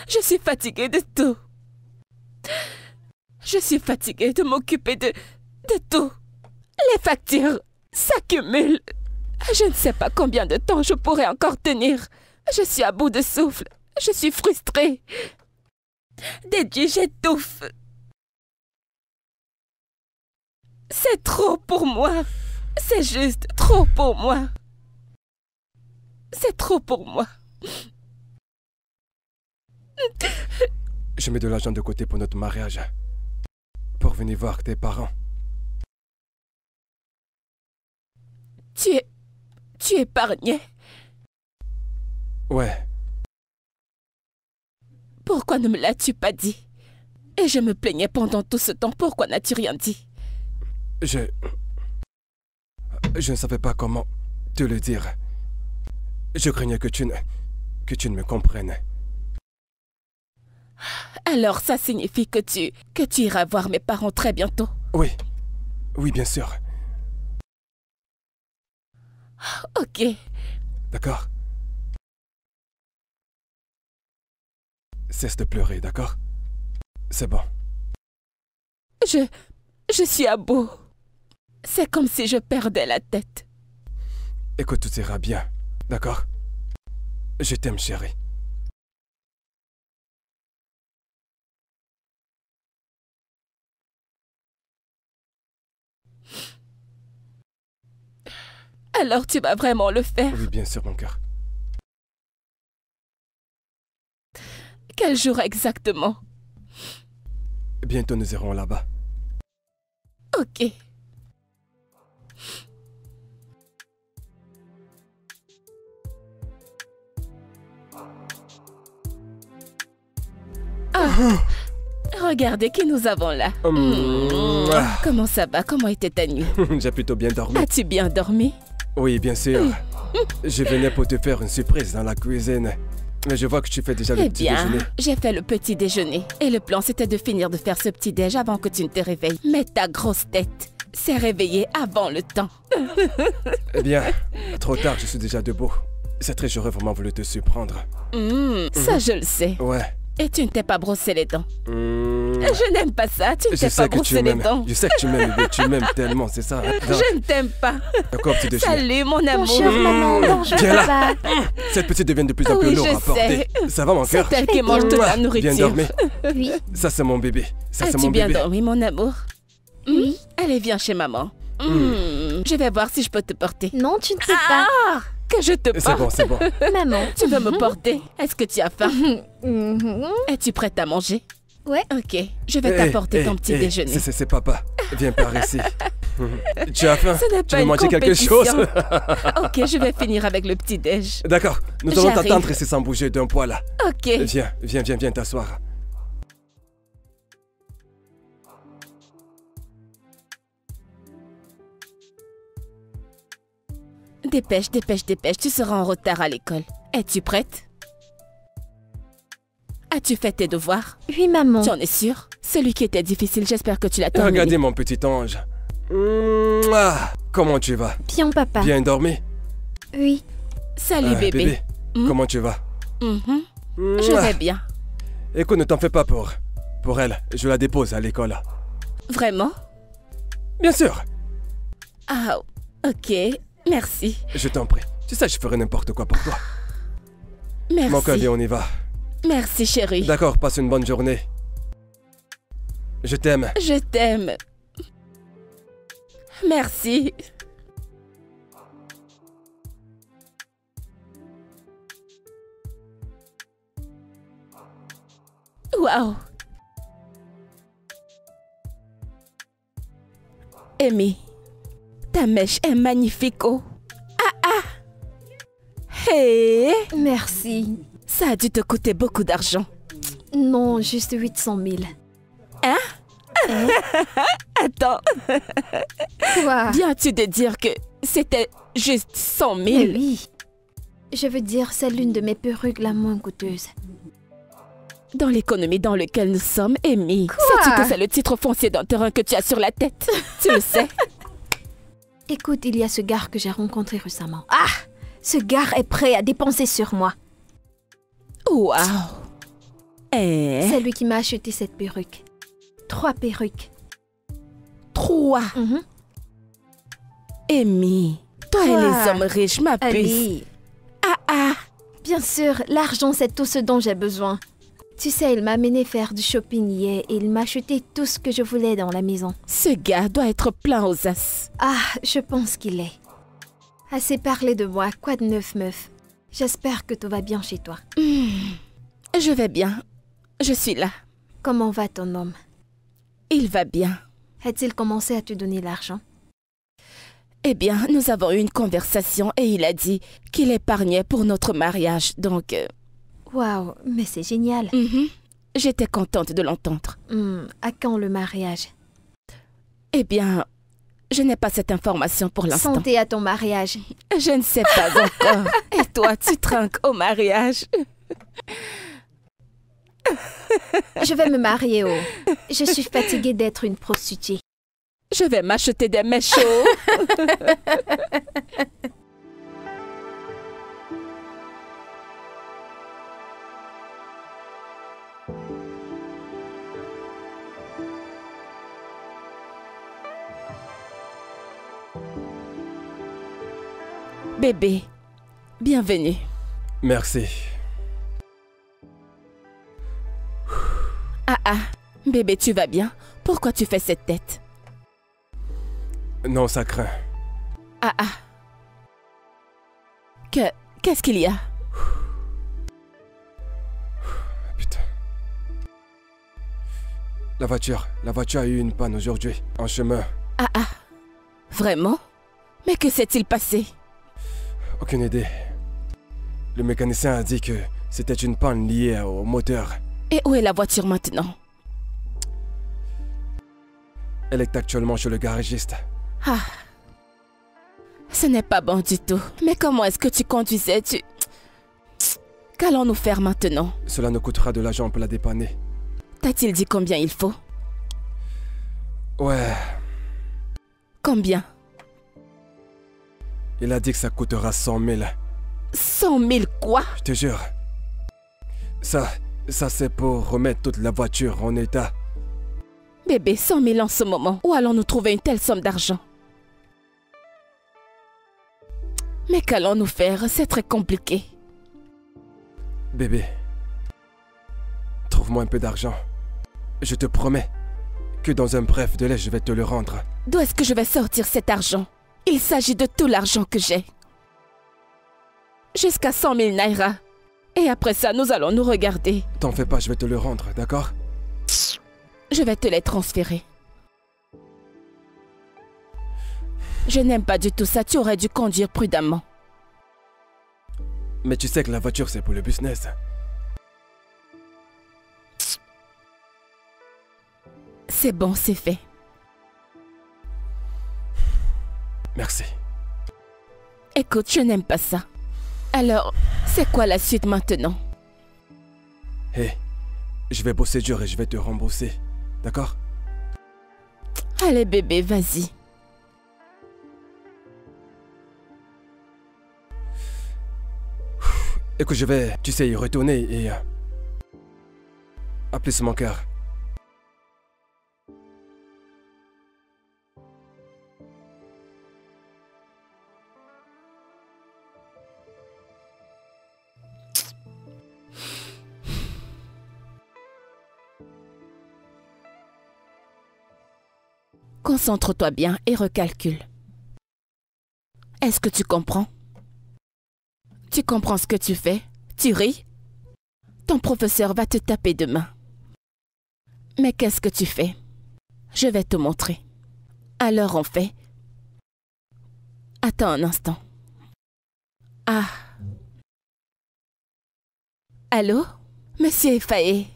Je suis fatiguée de tout. Je suis fatiguée de m'occuper de tout. Les factures s'accumulent. Je ne sais pas combien de temps je pourrai encore tenir. Je suis à bout de souffle. Je suis frustrée. Deji, j'étouffe. C'est trop pour moi. C'est juste trop pour moi. C'est trop pour moi. Je mets de l'argent de côté pour notre mariage. Pour venir voir tes parents. Tu épargnais? Ouais. Pourquoi ne me l'as-tu pas dit? Et je me plaignais pendant tout ce temps. Pourquoi n'as-tu rien dit? Je ne savais pas comment te le dire. Je craignais que tu ne me comprennes. Alors ça signifie que tu iras voir mes parents très bientôt? Oui. Oui, bien sûr. Ok. D'accord? Cesse de pleurer, d'accord? C'est bon. Je suis à bout. C'est comme si je perdais la tête. Écoute, tout ira bien, d'accord? Je t'aime, chérie. Alors tu vas vraiment le faire? Oui, bien sûr, mon cœur. Quel jour exactement? Bientôt nous irons là-bas. Ok. Ah, regardez qui nous avons là. Comment ça va? Comment était ta nuit? J'ai plutôt bien dormi. As-tu bien dormi? Oui, bien sûr. Je venais pour te faire une surprise dans la cuisine. Mais je vois que tu fais déjà le petit déjeuner. J'ai fait le petit déjeuner. Et le plan, c'était de finir de faire ce petit déj avant que tu ne te réveilles. Mais ta grosse tête s'est réveillée avant le temps. Eh bien, trop tard, je suis déjà debout. C'est très, j'aurais vraiment voulu te surprendre. Ça, je le sais. Ouais. Et tu ne t'es pas brossé les dents. Hmm. Je n'aime pas ça. Tu ne Je t'es sais pas que tu brossé les m'aimes. dents. Je sais que tu m'aimes, bébé. Tu m'aimes tellement, c'est ça. Hein? Je ne t'aime pas. D'accord, petit déjeuner. Salut, mon amour. Bonjour, maman. Bonjour, Viens là. papa. Cette petite devient de plus en plus Oui, lourde je à porter. sais. Ça va, mon cœur? C'est elle qui mange de la Bien nourriture. dormi. Oui, Ça, c'est mon bébé. Ça, c'est As-tu mon bien bébé. dormi, mon amour? oui. Allez, viens chez maman. Je vais voir si je peux te porter. Non, tu ne sais pas. Que je te C'est porte. bon, c'est bon. Maman. Tu veux me porter? Est-ce que tu as faim? Mhm. Es-tu prête à manger? Ouais. Ok, je vais t'apporter ton petit déjeuner. C'est papa. Viens par ici. Tu as faim? Ce n'est Tu pas veux une manger quelque compétition. chose? Ok, je vais finir avec le petit déj. D'accord. Nous allons J'arrive. t'attendre ici sans bouger d'un poil là. Ok. Viens t'asseoir. Dépêche, tu seras en retard à l'école. Es-tu prête? As-tu fait tes devoirs? Oui, maman. Tu en es sûre? Celui qui était difficile, j'espère que tu l'as terminé. Regardez mon petit ange. Mouah. Comment tu vas? Bien, papa. Bien dormi? Oui. Salut bébé. Comment tu vas? Mhm. Je Mouah. vais bien. Écoute, ne t'en fais pas pour elle. Je la dépose à l'école. Vraiment? Bien sûr. Ah, ok. Merci. Je t'en prie. Tu sais, je ferai n'importe quoi pour toi. Merci. Mon cœur, on y va. Merci chérie. D'accord, passe une bonne journée. Je t'aime. Je t'aime. Merci. Waouh. Amy, ta mèche est magnifique, oh. Hey, Merci. ça a dû te coûter beaucoup d'argent. Non, juste 800 000. Attends, Quoi? viens-tu de dire que c'était juste 100 000? Mais oui. Je veux dire, c'est l'une de mes perruques la moins coûteuse. Dans l'économie dans laquelle nous sommes, Amy, sais-tu que c'est le titre foncier d'un terrain que tu as sur la tête? Tu le sais? Écoute, il y a ce gars que j'ai rencontré récemment. Ah! Ce gars est prêt à dépenser sur moi. Waouh! Eh? C'est lui qui m'a acheté cette perruque. 3 perruques. 3. Mhm. Amy, toi et Quoi? les hommes riches, ma puce. Allez. Ah! Bien sûr, l'argent c'est tout ce dont j'ai besoin. Tu sais, il m'a amené faire du shopping hier et il m'a acheté tout ce que je voulais dans la maison. Ce gars doit être plein aux as. Ah, je pense qu'il est. Assez parlé de moi, quoi de neuf, meuf? J'espère que tout va bien chez toi. Je vais bien. Je suis là. Comment va ton homme? Il va bien. A-t-il commencé à te donner l'argent? Eh bien, nous avons eu une conversation et il a dit qu'il épargnait pour notre mariage. Donc, Waouh, mais c'est génial. j'étais contente de l'entendre. À quand le mariage? Eh bien, je n'ai pas cette information pour l'instant. Santé à ton mariage. Je ne sais pas encore. Et toi, tu trinques au mariage? Je vais me marier, oh. Je suis fatiguée d'être une prostituée. Je vais m'acheter des mèches chauds. Bébé, bienvenue. Merci. Bébé, tu vas bien? Pourquoi tu fais cette tête? Non, ça craint. Qu'est-ce qu'il y a? Putain. La voiture a eu une panne aujourd'hui, en chemin. Vraiment? Mais que s'est-il passé? Aucune idée. Le mécanicien a dit que c'était une panne liée au moteur. Et où est la voiture maintenant? Elle est actuellement chez le garagiste. Ce n'est pas bon du tout. Mais comment est-ce que tu conduisais? Qu'allons-nous faire maintenant? Cela nous coûtera de l'argent pour la dépanner. T'a-t-il dit combien il faut? Ouais, Combien? il a dit que ça coûtera 100 000. 100 000 quoi? Je te jure. Ça c'est pour remettre toute la voiture en état. Bébé, 100 000 en ce moment. Où allons-nous trouver une telle somme d'argent? Mais qu'allons-nous faire? C'est très compliqué. Bébé, trouve-moi un peu d'argent. Je te promets que dans un bref délai, je vais te le rendre. D'où est-ce que je vais sortir cet argent? Il s'agit de tout l'argent que j'ai. Jusqu'à 100 000 naira. Et après ça, nous allons nous regarder. T'en fais pas, je vais te le rendre, d'accord? Je vais te les transférer. Je n'aime pas du tout ça. Tu aurais dû conduire prudemment. Mais tu sais que la voiture, c'est pour le business. C'est bon, c'est fait. Merci. Écoute, je n'aime pas ça. Alors, c'est quoi la suite maintenant? Hé, je vais bosser dur et je vais te rembourser. D'accord? Allez bébé, vas-y. Écoute, je vais, tu sais, y retourner et... appeler sur mon cœur. Concentre-toi bien et recalcule. Est-ce que tu comprends? Tu comprends ce que tu fais? Tu ris? Ton professeur va te taper demain. Mais qu'est-ce que tu fais? Je vais te montrer. Alors on fait... Attends un instant. Ah. Allô? Monsieur Effaé?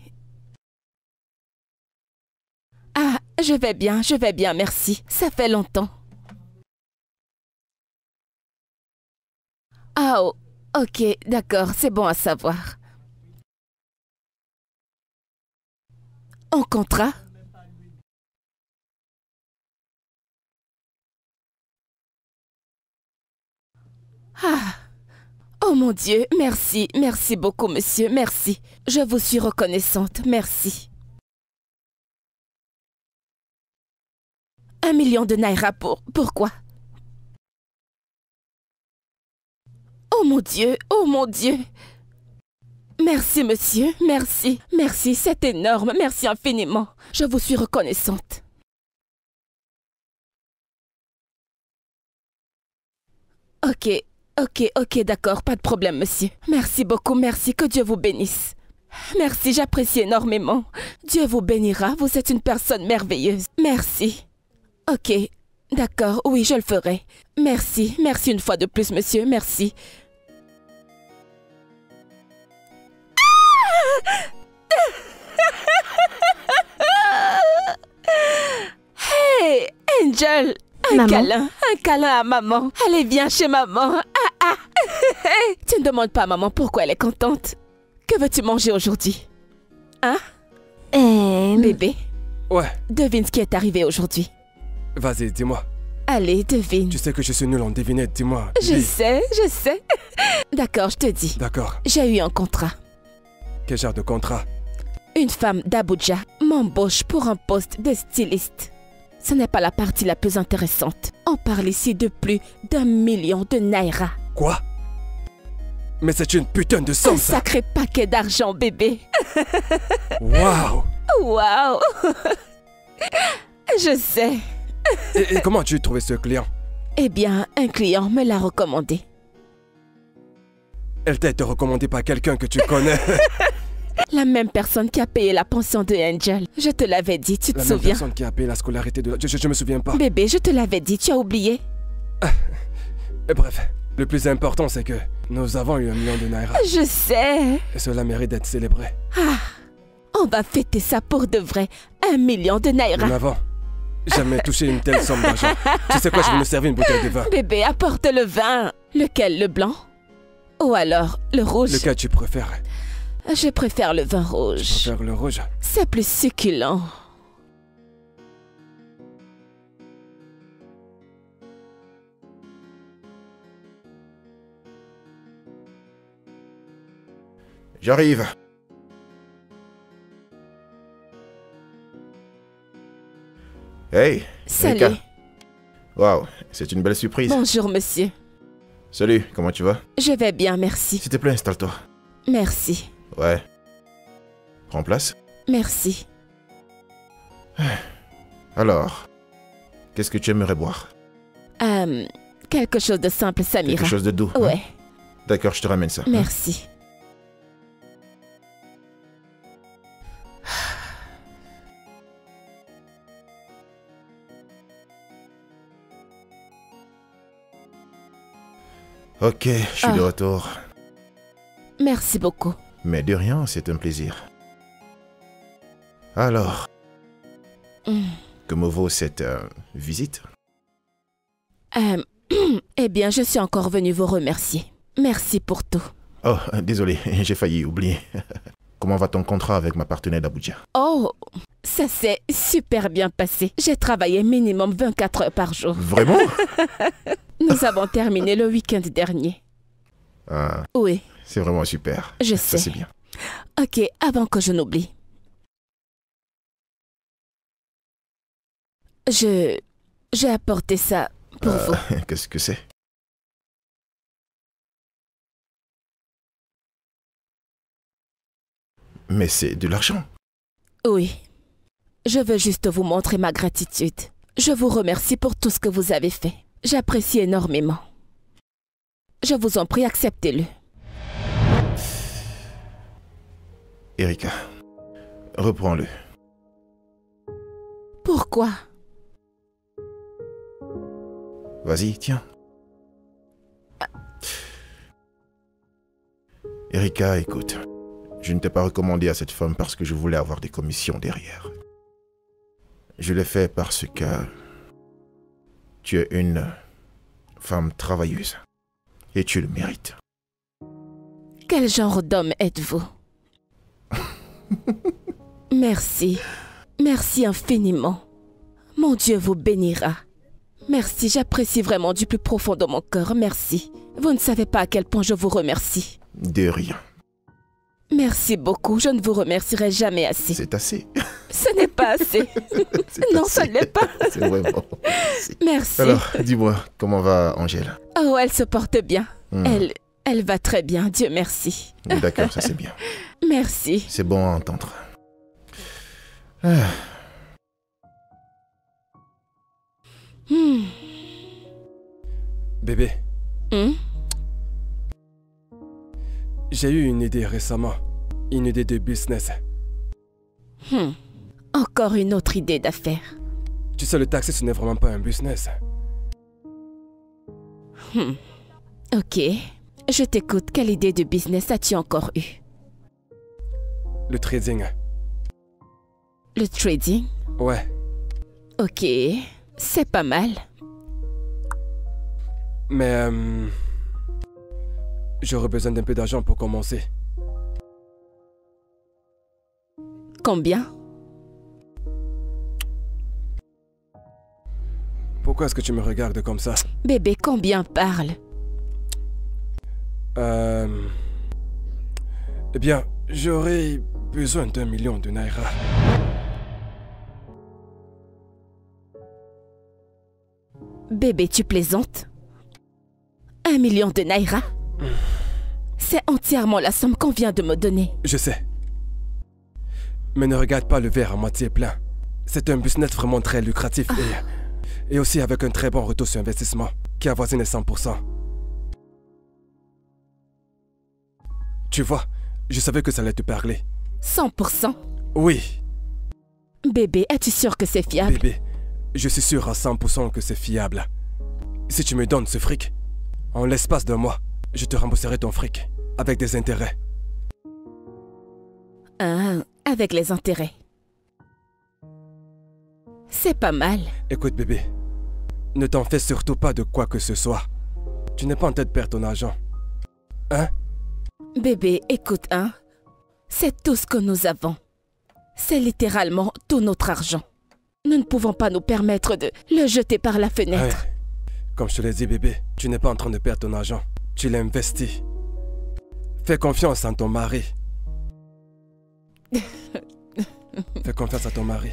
Ah, je vais bien, merci. Ça fait longtemps. Ah, oh, ok, d'accord, c'est bon à savoir. En contrat? Ah, oh mon Dieu, merci, merci beaucoup, monsieur, merci. Je vous suis reconnaissante, merci. 1 million de naira pourquoi? Oh mon Dieu, oh mon Dieu. Merci monsieur, merci, merci, c'est énorme, merci infiniment. Je vous suis reconnaissante. Ok, d'accord, pas de problème monsieur. Merci beaucoup, merci, que Dieu vous bénisse. Merci, j'apprécie énormément. Dieu vous bénira, vous êtes une personne merveilleuse. Merci. Ok, d'accord, oui, je le ferai. Merci, merci une fois de plus, monsieur, merci. Hey, Angel, un câlin à maman. Allez, viens chez maman. Tu ne demandes pas à maman pourquoi elle est contente. Que veux-tu manger aujourd'hui? Hein? Bébé? Ouais. Devine ce qui est arrivé aujourd'hui. Vas-y, dis-moi. Allez, devine. Tu sais que je suis nul en devinette, dis-moi. Je sais. D'accord, je te dis. D'accord. J'ai eu un contrat. Quel genre de contrat? Une femme d'Abuja m'embauche pour un poste de styliste. Ce n'est pas la partie la plus intéressante. On parle ici de plus d'1 million de naira. Quoi? Mais c'est une putain de somme, Un ça! sacré paquet d'argent, bébé. Waouh! Waouh! Je sais. Et comment as-tu trouvé ce client? Eh bien, un client me l'a recommandé. Elle t'a été recommandée par quelqu'un que tu connais. La même personne qui a payé la pension de Angel. Je te l'avais dit, tu te souviens? La même personne qui a payé la scolarité de... Je me souviens pas. Bébé, je te l'avais dit, tu as oublié? Et bref, le plus important c'est que nous avons eu 1 million de naira. Je sais. Et cela mérite d'être célébré. Ah, on va fêter ça pour de vrai. 1 million de naira. Nous n'avons jamais touché une telle somme d'argent. Tu sais quoi, je vais me servir une bouteille de vin. Bébé, apporte le vin. Lequel, le blanc? Ou alors le rouge? Lequel tu préfères? Je préfère le vin rouge. Je préfère le rouge. C'est plus succulent. J'arrive. Hey, Salut. Erika. Waouh, c'est une belle surprise. Bonjour, monsieur. Salut, comment tu vas? Je vais bien, merci. S'il te plaît, installe-toi. Merci. Ouais. Prends place. Merci. Alors, qu'est-ce que tu aimerais boire? Quelque chose de simple, Samira. Quelque chose de doux. hein? Ouais, D'accord, je te ramène ça. merci. Ok, je suis de retour. Merci beaucoup. Mais de rien, c'est un plaisir. Alors, que me vaut cette visite? Eh bien, je suis encore venue vous remercier. Merci pour tout. Oh, désolé, j'ai failli oublier. Comment va ton contrat avec ma partenaire d'Abuja? Oh, ça s'est super bien passé. J'ai travaillé minimum 24 heures par jour. Vraiment? Nous avons terminé le week-end dernier. Ah, Oui, c'est vraiment super. je Ça, sais. c'est bien. Ok, avant que je n'oublie. J'ai apporté ça pour vous. Qu'est-ce que c'est? Mais c'est de l'argent. Oui. Je veux juste vous montrer ma gratitude. Je vous remercie pour tout ce que vous avez fait. J'apprécie énormément. Je vous en prie, acceptez-le. Erika, reprends-le. Pourquoi? Vas-y, tiens. Erika, écoute. Je ne t'ai pas recommandé à cette femme parce que je voulais avoir des commissions derrière. Je l'ai fait parce que tu es une femme travailleuse et tu le mérites. Quel genre d'homme êtes-vous? Merci. Merci infiniment. Mon Dieu vous bénira. Merci, j'apprécie vraiment du plus profond de mon cœur. Merci. Vous ne savez pas à quel point je vous remercie. De rien. Merci beaucoup, je ne vous remercierai jamais assez. C'est assez. Ce n'est pas assez. Non, assez. ce n'est pas. C'est vraiment assez. Merci. Alors, dis-moi, comment va Angèle? Oh, elle se porte bien. Elle va très bien, Dieu merci. D'accord, ça c'est bien. Merci. C'est bon à entendre. Ah. Bébé, j'ai eu une idée récemment. Une idée de business. Encore une autre idée d'affaires. Tu sais, le taxi, ce n'est vraiment pas un business. Ok. Je t'écoute. Quelle idée de business as-tu encore eue? Le trading. Le trading? Ouais. Ok. C'est pas mal. Mais j'aurais besoin d'un peu d'argent pour commencer. Combien? Pourquoi est-ce que tu me regardes comme ça? Bébé, combien parle? Eh bien, j'aurais besoin d'1 million de naira. Bébé, tu plaisantes? 1 million de naira? C'est entièrement la somme qu'on vient de me donner. Je sais. Mais ne regarde pas le verre à moitié plein. C'est un business vraiment très lucratif et aussi avec un très bon retour sur investissement qui avoisine les 100%. Tu vois, je savais que ça allait te parler. 100%? Oui, Bébé, es-tu sûr que c'est fiable? bébé, je suis sûr à 100% que c'est fiable. Si tu me donnes ce fric, en l'espace d'un mois, je te rembourserai ton fric avec des intérêts. Ah, avec les intérêts. C'est pas mal. Écoute bébé, ne t'en fais surtout pas de quoi que ce soit. Tu n'es pas en train de perdre ton argent. Hein? Bébé, écoute, hein. C'est tout ce que nous avons. C'est littéralement tout notre argent. Nous ne pouvons pas nous permettre de le jeter par la fenêtre. Ouais. Comme je te l'ai dit bébé, tu n'es pas en train de perdre ton argent. Tu l'as investi. Fais confiance en ton mari. Fais confiance à ton mari.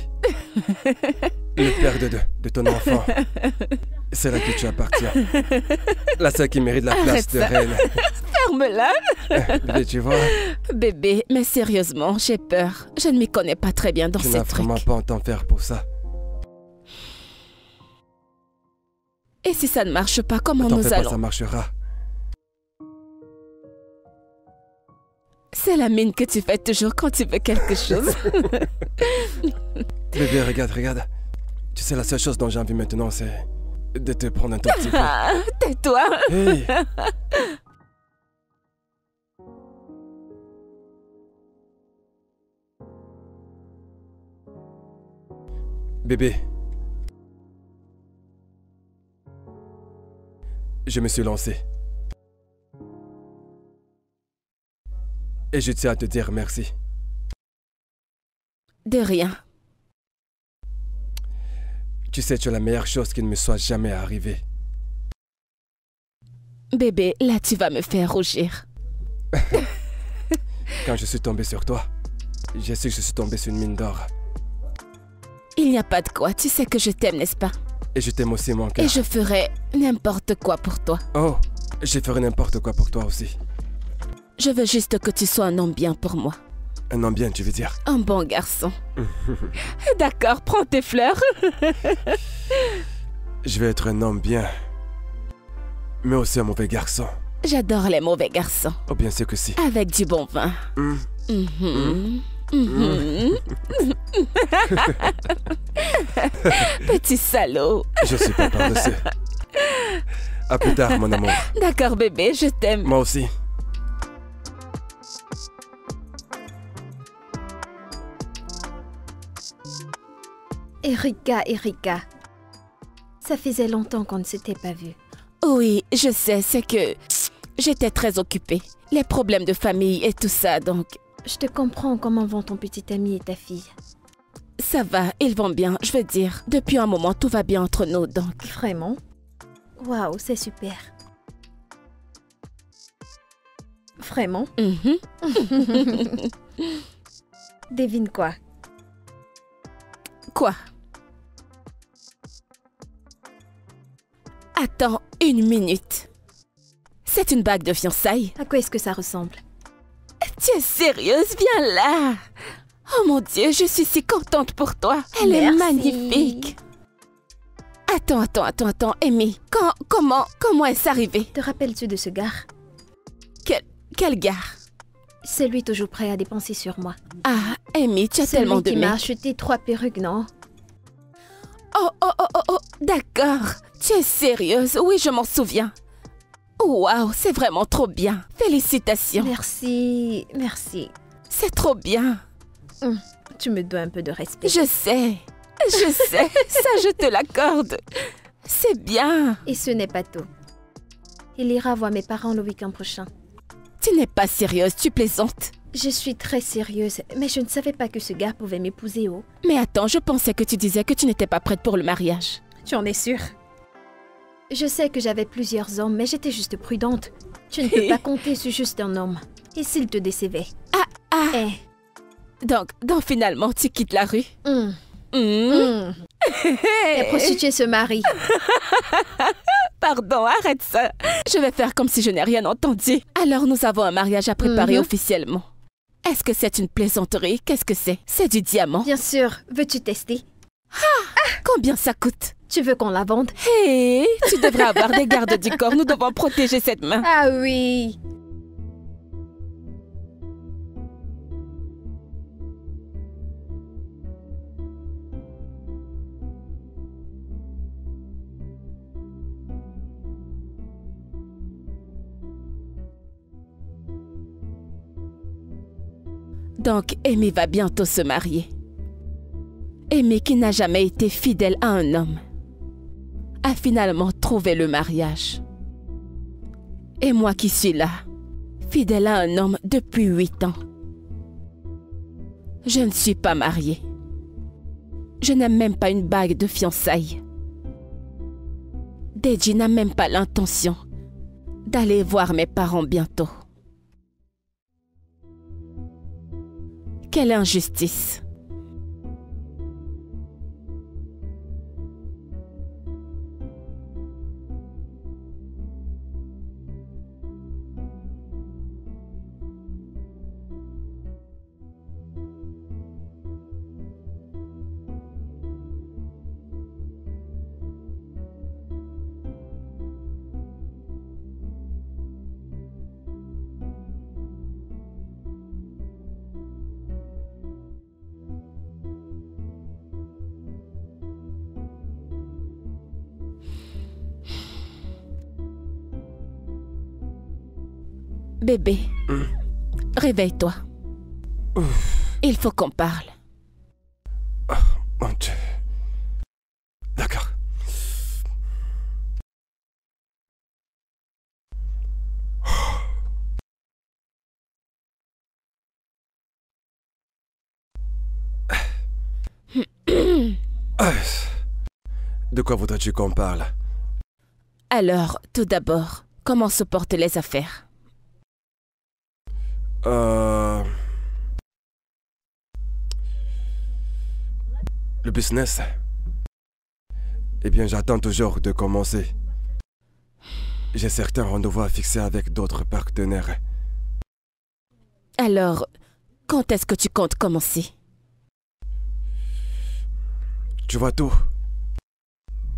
Le père de ton enfant. C'est là que tu appartiens. La seule qui mérite la place de reine. Ferme-la. Bébé, tu vois. Bébé, mais sérieusement, j'ai peur. Je ne m'y connais pas très bien dans Tu ces n'as trucs. vraiment pas à t'en faire pour ça. Et si ça ne marche pas, comment T'en nous fais pas, allons? ça marchera. C'est la mine que tu fais toujours quand tu veux quelque chose. Bébé, regarde. Tu sais, la seule chose dont j'ai envie maintenant, c'est de te prendre un tout petit peu. Ah, tais-toi. Hey. Bébé. Je me suis lancé. Et je tiens à te dire merci. De rien. Tu sais, tu es la meilleure chose qui ne me soit jamais arrivée. Bébé, là tu vas me faire rougir. Quand je suis tombé sur toi, j'ai su que je suis tombé sur une mine d'or. Il n'y a pas de quoi, tu sais que je t'aime, n'est-ce pas? Et je t'aime aussi, mon cœur. Et je ferai n'importe quoi pour toi. Oh, je ferai n'importe quoi pour toi aussi. Je veux juste que tu sois un homme bien pour moi. Un homme bien, tu veux dire? Un bon garçon. D'accord, prends tes fleurs. Je vais être un homme bien. Mais aussi un mauvais garçon. J'adore les mauvais garçons. Oh, bien sûr que si. Avec du bon vin. Petit salaud. Je suis pas par-dessus. À plus tard, mon amour. D'accord, bébé, je t'aime. Moi aussi. Erika. Ça faisait longtemps qu'on ne s'était pas vus. Oui, je sais, c'est que j'étais très occupée. Les problèmes de famille et tout ça, donc Je te comprends. Comment vont ton petit ami et ta fille? ça va, ils vont bien. Je veux dire, depuis un moment, tout va bien entre nous, donc... Vraiment? Waouh, c'est super. Vraiment? Devine quoi? Quoi? Attends une minute. C'est une bague de fiançailles? À quoi est-ce que ça ressemble? Tu es sérieuse? Viens là! Oh mon Dieu, je suis si contente pour toi. Elle est Merci. magnifique. Attends, Amy. Comment est-ce arrivé? Te rappelles-tu de ce gars? Quel gars? C'est lui toujours prêt à dépenser sur moi. Ah, Amy, tu as C'est tellement lui de qui m'a mecs. acheté 3 perruques, non? Oh, d'accord. Tu es sérieuse? Oui, je m'en souviens. Waouh, c'est vraiment trop bien. Félicitations. Merci. C'est trop bien. Tu me dois un peu de respect. Je sais. Ça je te l'accorde. C'est bien. Et ce n'est pas tout. Il ira voir mes parents le week-end prochain. Tu n'es pas sérieuse, tu plaisantes. Je suis très sérieuse, mais je ne savais pas que ce gars pouvait m'épouser, oh. Mais attends, je pensais que tu disais que tu n'étais pas prête pour le mariage. Tu en es sûre? Je sais que j'avais plusieurs hommes, mais j'étais juste prudente. Tu ne peux pas compter sur juste un homme. Et s'il te décevait? Eh. Donc finalement, tu quittes la rue. La prostituée se marie. Pardon, arrête ça. Je vais faire comme si je n'ai rien entendu. Alors nous avons un mariage à préparer officiellement. Est-ce que c'est une plaisanterie? Qu'est-ce que c'est? C'est du diamant. Bien sûr. Veux-tu tester? Combien ça coûte? Tu veux qu'on la vende? Hé, tu devrais avoir des gardes du corps. Nous devons protéger cette main. Ah oui. Donc, Amy va bientôt se marier. Amy, qui n'a jamais été fidèle à un homme, a finalement trouvé le mariage. Et moi qui suis là, fidèle à un homme depuis 8 ans. Je ne suis pas mariée. Je n'ai même pas une bague de fiançailles. Deji n'a même pas l'intention d'aller voir mes parents bientôt. Quelle injustice. Bébé, réveille-toi. Il faut qu'on parle. Oh, mon Dieu. D'accord. De quoi voudrais-tu qu'on parle? Alors, tout d'abord, comment se portent les affaires? Le business? Eh bien, j'attends toujours de commencer. J'ai certains rendez-vous à fixer avec d'autres partenaires. Alors, quand est-ce que tu comptes commencer? Tu vois tout.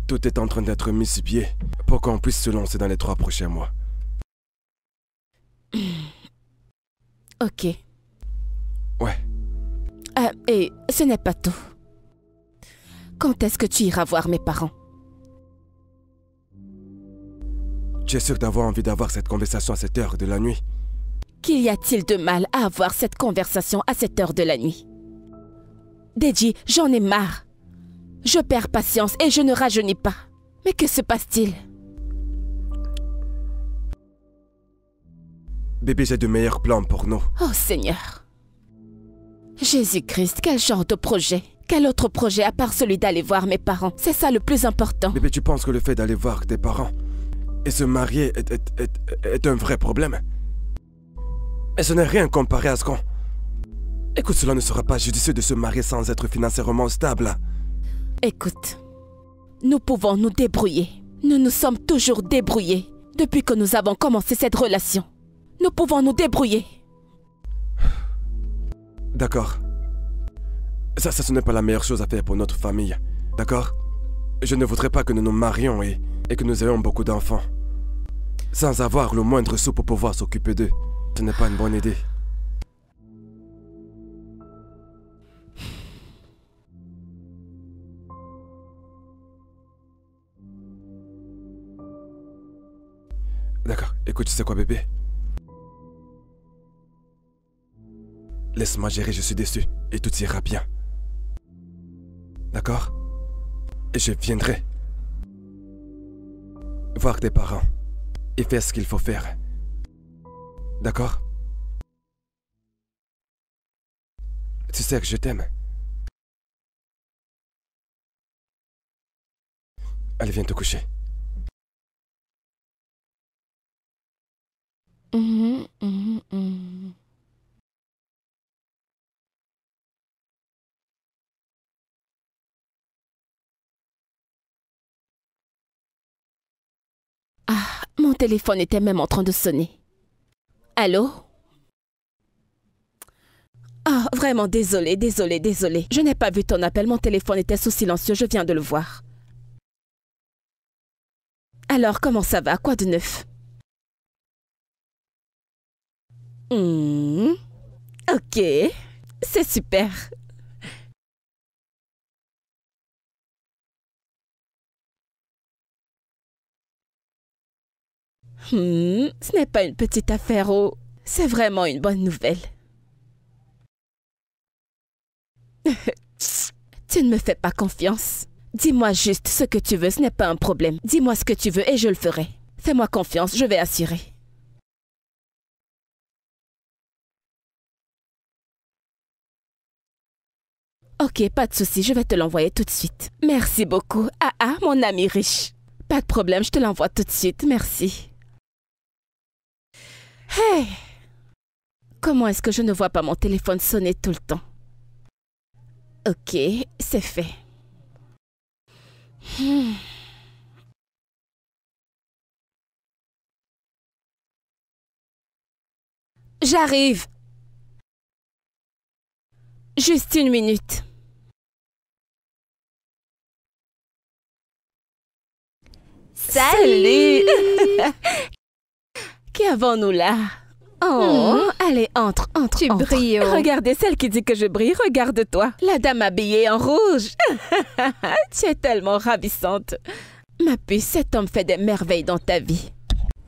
Tout est en train d'être mis sur pied pour qu'on puisse se lancer dans les 3 prochains mois. Ok. Ouais. Ah, et ce n'est pas tout. Quand est-ce que tu iras voir mes parents? Tu es sûr d'avoir envie d'avoir cette conversation à cette heure de la nuit? Qu'y a-t-il de mal à avoir cette conversation à cette heure de la nuit? Deji, j'en ai marre. Je perds patience et je ne rajeunis pas. Mais que se passe-t-il? Bébé, j'ai de meilleurs plans pour nous. Oh Seigneur. Jésus-Christ, quel genre de projet? Quel autre projet à part celui d'aller voir mes parents? C'est ça le plus important. Bébé, tu penses que le fait d'aller voir tes parents et se marier est un vrai problème? Mais ce n'est rien comparé à ce qu'on... Écoute, cela ne sera pas judicieux de se marier sans être financièrement stable. Écoute, nous pouvons nous débrouiller. Nous nous sommes toujours débrouillés depuis que nous avons commencé cette relation. Nous pouvons nous débrouiller. D'accord. Ça, ce n'est pas la meilleure chose à faire pour notre famille. D'accord? Je ne voudrais pas que nous nous marions et que nous ayons beaucoup d'enfants. Sans avoir le moindre sou pour pouvoir s'occuper d'eux. Ce n'est pas une bonne idée. D'accord. Écoute, tu sais quoi, bébé? Laisse-moi gérer, je suis déçu. Et tout ira bien. D'accord? Et je viendrai voir tes parents et faire ce qu'il faut faire. D'accord? Tu sais que je t'aime. Allez, viens te coucher. Ah, mon téléphone était même en train de sonner. Allô? Ah, vraiment désolée. Je n'ai pas vu ton appel, mon téléphone était sous silencieux, je viens de le voir. Alors, comment ça va? Quoi de neuf? Ok, c'est super. Ce n'est pas une petite affaire, oh. C'est vraiment une bonne nouvelle. Tu ne me fais pas confiance. Dis-moi juste ce que tu veux, ce n'est pas un problème. Dis-moi ce que tu veux et je le ferai. Fais-moi confiance, je vais assurer. Ok, pas de souci, je vais te l'envoyer tout de suite. Merci beaucoup. Ah, mon ami riche. Pas de problème, je te l'envoie tout de suite, merci. Hey! Comment est-ce que je ne vois pas mon téléphone sonner tout le temps? Ok, c'est fait. J'arrive. Juste une minute. Salut! Qui avons-nous là? Oh, allez, entre. Tu brilles. Oh. Regardez celle qui dit que je brille, regarde-toi. La dame habillée en rouge. Tu es tellement ravissante. Ma puce, cet homme fait des merveilles dans ta vie.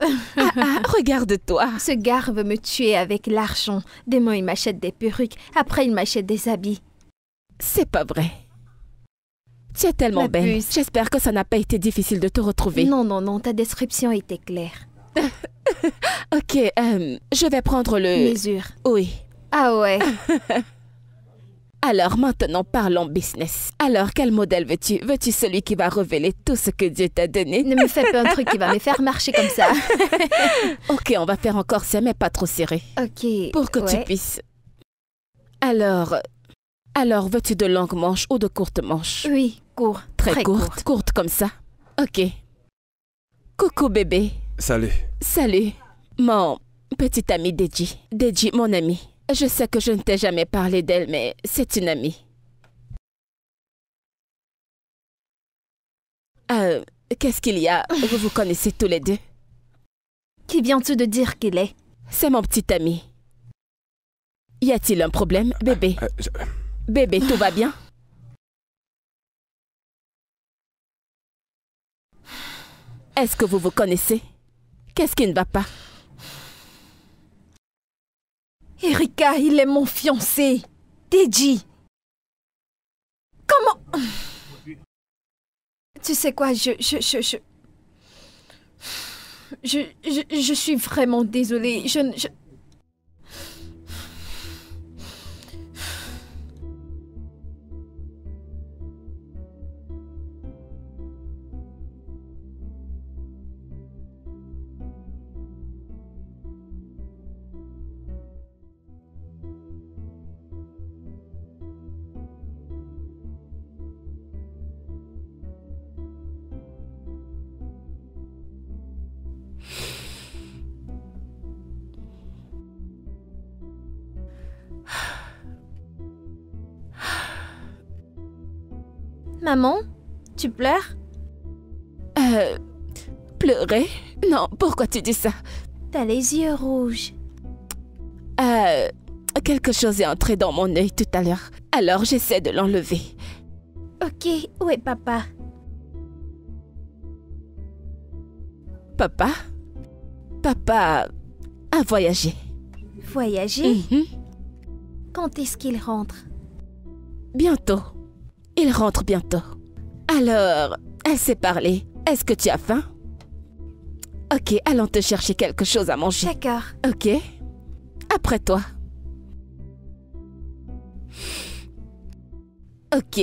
Regarde-toi. Ce gars veut me tuer avec l'argent. Demain, il m'achète des perruques. Après, il m'achète des habits. C'est pas vrai. Tu es tellement Ma belle. puce. J'espère que ça n'a pas été difficile de te retrouver. Non, non, non, ta description était claire. Ok, je vais prendre le... Mesure. Oui. Ah ouais. Alors maintenant, parlons business. Alors, quel modèle veux-tu? Veux-tu celui qui va révéler tout ce que Dieu t'a donné? Ne me fais pas un truc qui va me faire marcher comme ça. Ok, on va faire encore ça, mais pas trop serré. Ok. Pour que tu ouais. puisses... Alors, veux-tu de longues manches ou de courtes manches? Oui, court. Très courtes. Courtes comme ça. Ok. Coucou bébé. Salut. Salut. Mon petit ami Deji. Deji, mon ami. Je sais que je ne t'ai jamais parlé d'elle, mais c'est une amie. Qu'est-ce qu'il y a? Vous vous connaissez tous les deux? Qui viens-tu de dire qu'il est? C'est mon petit ami. Y a-t-il un problème, bébé? Bébé, tout va bien? Est-ce que vous vous connaissez? Qu'est-ce qui ne va pas? Erika, il est mon fiancé. Deji. Comment? Tu sais quoi, je suis vraiment désolée. Maman, tu pleures? Pleurer? Non, pourquoi tu dis ça? T'as les yeux rouges. Quelque chose est entré dans mon œil tout à l'heure. Alors j'essaie de l'enlever. Ok, où est papa? Papa? Papa a voyagé. Voyager? Mhm. Quand est-ce qu'il rentre? Bientôt. Il rentre bientôt. Alors, elle s'est parlé. Est-ce que tu as faim? Ok, allons te chercher quelque chose à manger. D'accord. Ok. Après toi. Ok.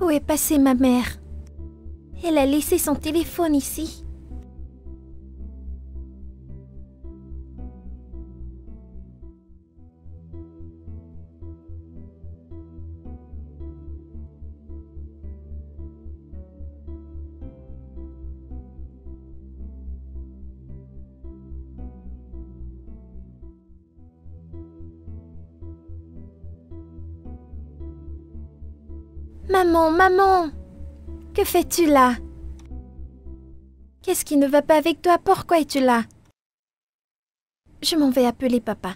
Où est passée ma mère? Elle a laissé son téléphone ici. Maman, maman! Que fais-tu là? Qu'est-ce qui ne va pas avec toi? Pourquoi es-tu là? Je m'en vais appeler papa.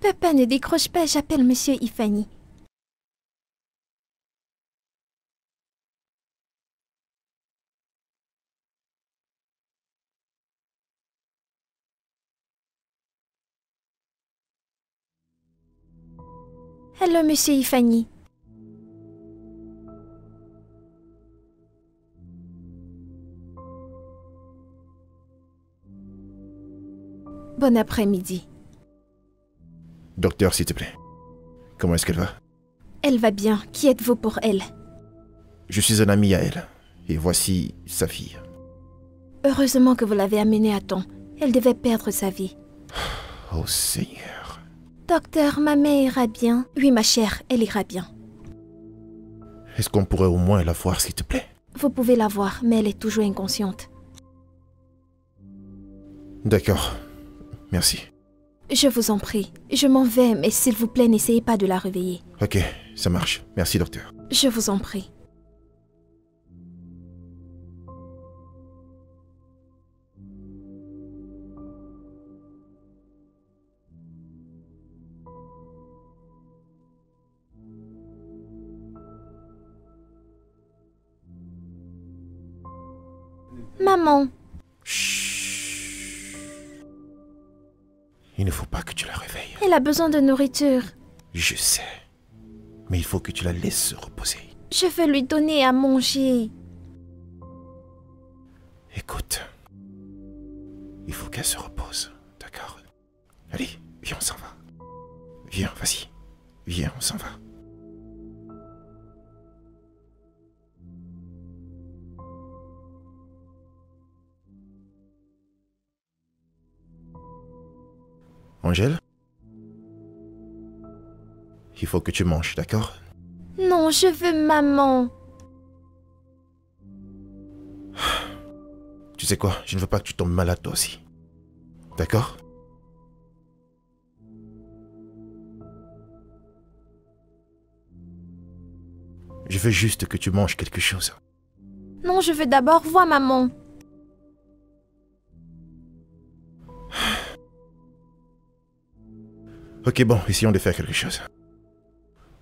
Papa, ne décroche pas, j'appelle Monsieur Ifani. Allô, Monsieur Ifani. Bon après-midi. Docteur, s'il te plaît. Comment est-ce qu'elle va? Elle va bien. Qui êtes-vous pour elle? Je suis un ami à elle. Et voici sa fille. Heureusement que vous l'avez amenée à temps. Elle devait perdre sa vie. Oh Seigneur. Docteur, ma mère ira bien. Oui, ma chère, elle ira bien. Est-ce qu'on pourrait au moins la voir, s'il te plaît? Vous pouvez la voir, mais elle est toujours inconsciente. D'accord. Merci. Je vous en prie. Je m'en vais, mais s'il vous plaît, n'essayez pas de la réveiller. Ok, ça marche. Merci, docteur. Je vous en prie. Maman. Chut. Il ne faut pas que tu la réveilles. Elle a besoin de nourriture. Je sais. Mais il faut que tu la laisses se reposer. Je veux lui donner à manger. Écoute. Il faut qu'elle se repose. D'accord? Allez, viens, on s'en va. Viens, vas-y. Viens, on s'en va. Angèle? Il faut que tu manges, d'accord? Non, je veux maman. Tu sais quoi? Je ne veux pas que tu tombes malade toi aussi. D'accord? Je veux juste que tu manges quelque chose. Non, je veux d'abord voir maman. Ok, bon, essayons de faire quelque chose.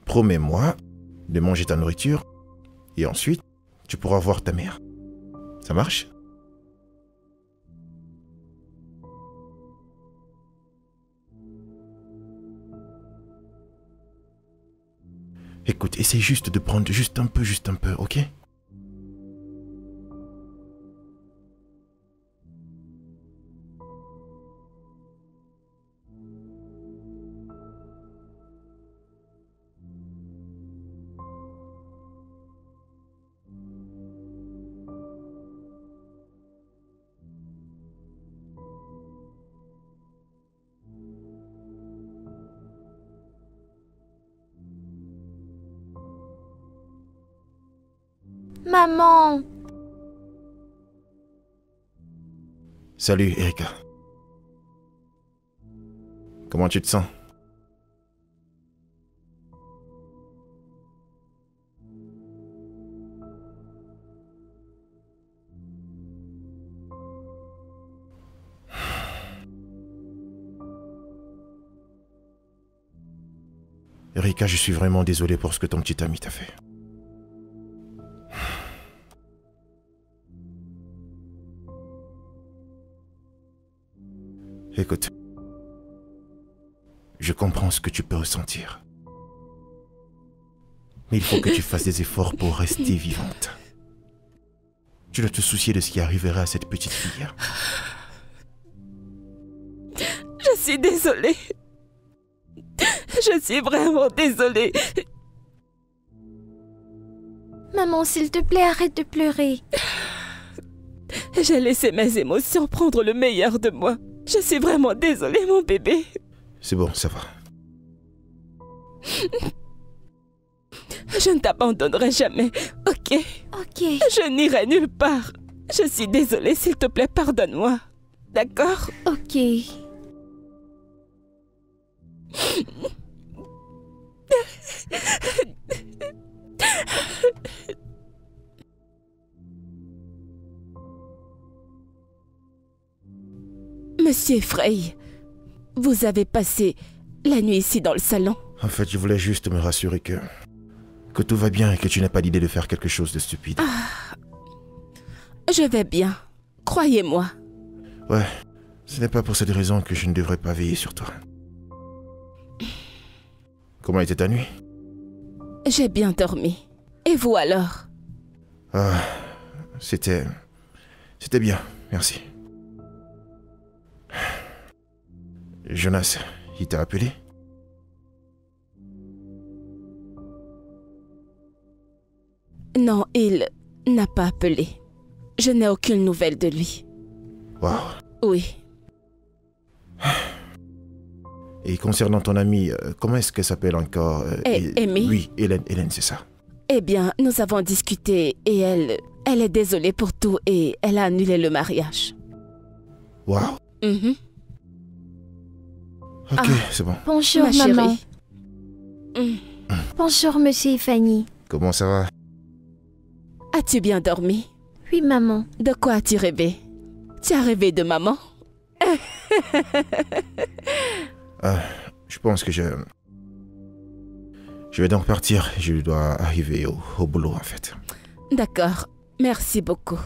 Promets-moi de manger ta nourriture et ensuite, tu pourras voir ta mère. Ça marche? Écoute, essaye juste de prendre juste un peu, ok? Maman. Salut, Erika. Comment tu te sens? Erika, je suis vraiment désolé pour ce que ton petit ami t'a fait. Écoute, je comprends ce que tu peux ressentir. Mais il faut que tu fasses des efforts pour rester vivante. Tu dois te soucier de ce qui arrivera à cette petite fille. Je suis désolée. Je suis vraiment désolée. Maman, s'il te plaît, arrête de pleurer. J'ai laissé mes émotions prendre le meilleur de moi. Je suis vraiment désolée, mon bébé. C'est bon, ça va. Je ne t'abandonnerai jamais, ok? Ok. Je n'irai nulle part. Je suis désolée, s'il te plaît, pardonne-moi. D'accord? Ok. Monsieur Frey, vous avez passé la nuit ici dans le salon? En fait, je voulais juste me rassurer que tout va bien et que tu n'as pas l'idée de faire quelque chose de stupide. Je vais bien, croyez-moi. Ouais, ce n'est pas pour cette raison que je ne devrais pas veiller sur toi. Comment était ta nuit? J'ai bien dormi. Et vous alors? Ah, c'était bien, merci. Jonas, il t'a appelé? Non, il n'a pas appelé. Je n'ai aucune nouvelle de lui. Waouh. Oui. Et concernant ton amie, comment est-ce qu'elle s'appelle encore? Amy? Oui, Hélène, c'est ça. Eh bien, nous avons discuté et elle est désolée pour tout et elle a annulé le mariage. Waouh. Mhm. Ok, c'est bon. Bonjour, Ma maman. chérie. Mm. Bonjour, monsieur et Fanny. Comment ça va? As-tu bien dormi? Oui, maman. De quoi as-tu rêvé? Tu as rêvé de maman? Je pense que je vais donc partir. Je dois arriver au boulot, en fait. D'accord. Merci beaucoup.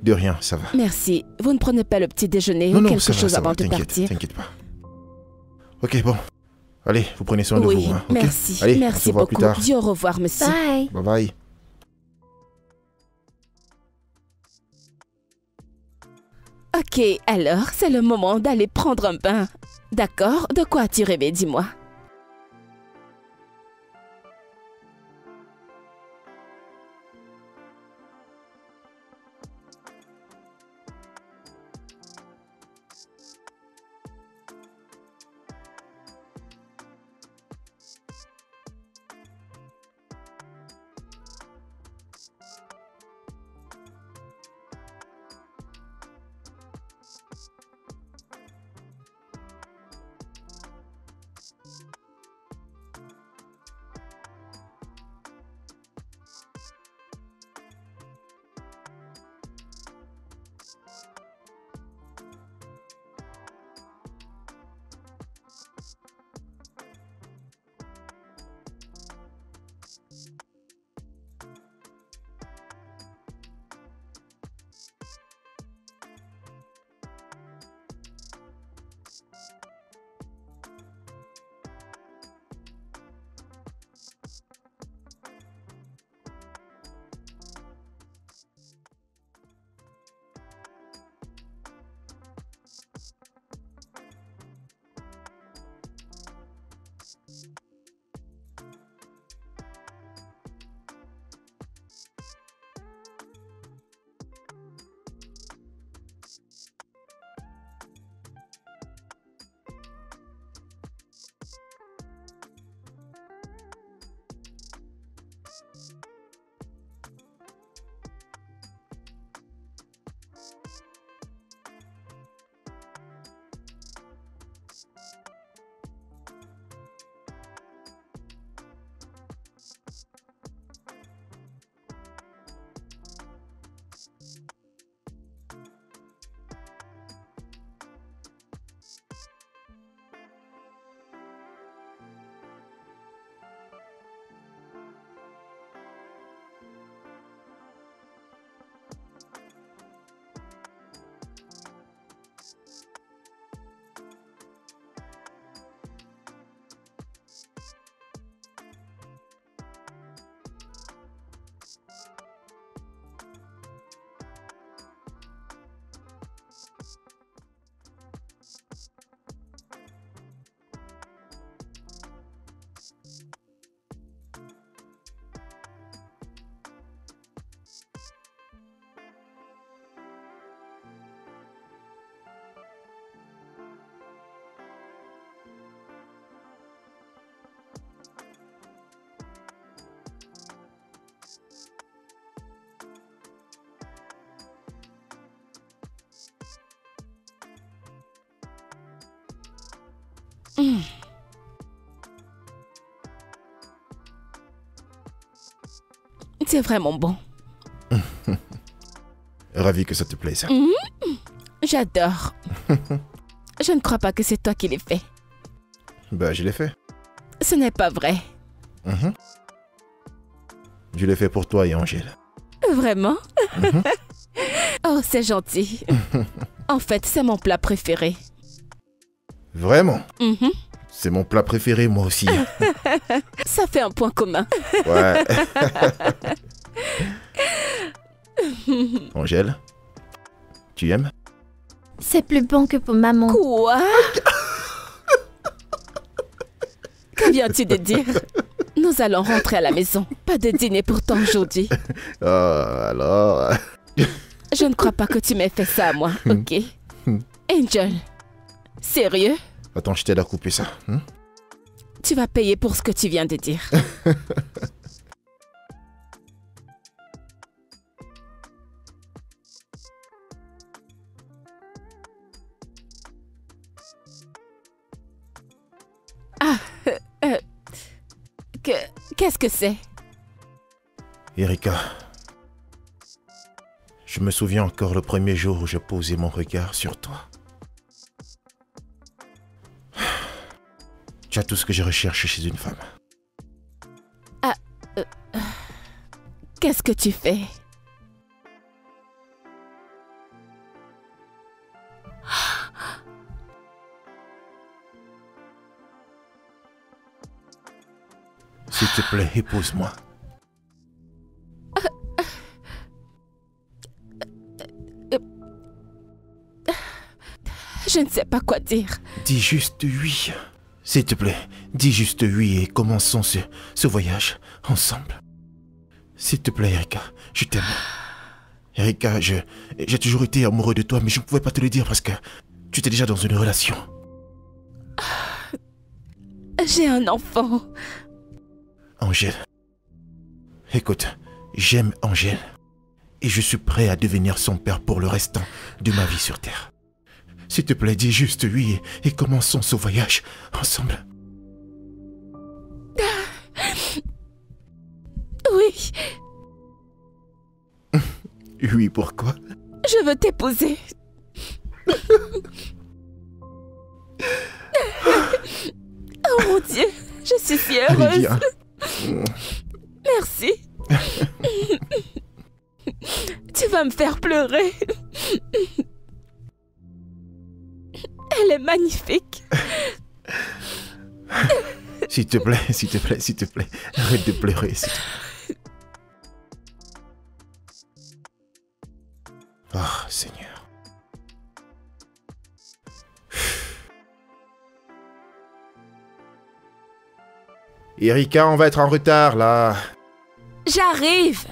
De rien, ça va. Merci. Vous ne prenez pas le petit déjeuner Non, ou non, quelque ça va, chose ça va, avant de partir? t'inquiète pas. Ok, bon. Allez, vous prenez soin de Oui, vous, hein, ok? merci. Allez, on se Merci voit beaucoup. plus tard. Dis au revoir, monsieur. Bye. Bye bye. Ok, alors, c'est le moment d'aller prendre un bain. D'accord? De quoi as-tu rêvé, dis-moi? C'est vraiment bon. Ravi que ça te plaise. J'adore. Je ne crois pas que c'est toi qui l'ai fait. Bah, je l'ai fait. Ce n'est pas vrai. Je l'ai fait pour toi et Angèle. Vraiment? Oh, c'est gentil. En fait, c'est mon plat préféré. Vraiment? C'est mon plat préféré, moi aussi. Ça fait un point commun. Ouais. Angèle, tu aimes? C'est plus bon que pour maman. Quoi? Que viens-tu de dire? Nous allons rentrer à la maison. Pas de dîner pour toi aujourd'hui. Oh, alors... Je ne crois pas que tu m'aies fait ça à moi, ok? Angel, sérieux? Attends, je t'aide à couper ça. Tu vas payer pour ce que tu viens de dire. Ah, qu'est-ce que c'est? Erika, je me souviens encore le premier jour où j'ai posé mon regard sur toi. Tu as tout ce que je recherche chez une femme. Ah, qu'est-ce que tu fais? S'il te plaît, épouse-moi. Je ne sais pas quoi dire. Dis juste oui. S'il te plaît, dis juste oui et commençons ce voyage ensemble. S'il te plaît, Erika, je t'aime. Erika, j'ai toujours été amoureux de toi, mais je ne pouvais pas te le dire parce que tu étais déjà dans une relation. J'ai un enfant. Angèle. Écoute, j'aime Angèle. Et je suis prêt à devenir son père pour le restant de ma vie sur Terre. S'il te plaît, dis juste oui et commençons ce voyage ensemble. Oui. Oui, pourquoi? Je veux t'épouser. Oh mon Dieu, je suis si heureuse. Viens. Merci. Tu vas me faire pleurer. Elle est magnifique. S'il te plaît, s'il te plaît, s'il te plaît, arrête de pleurer. S'il te plaît. Oh, Seigneur. Erika, on va être en retard, là. J'arrive.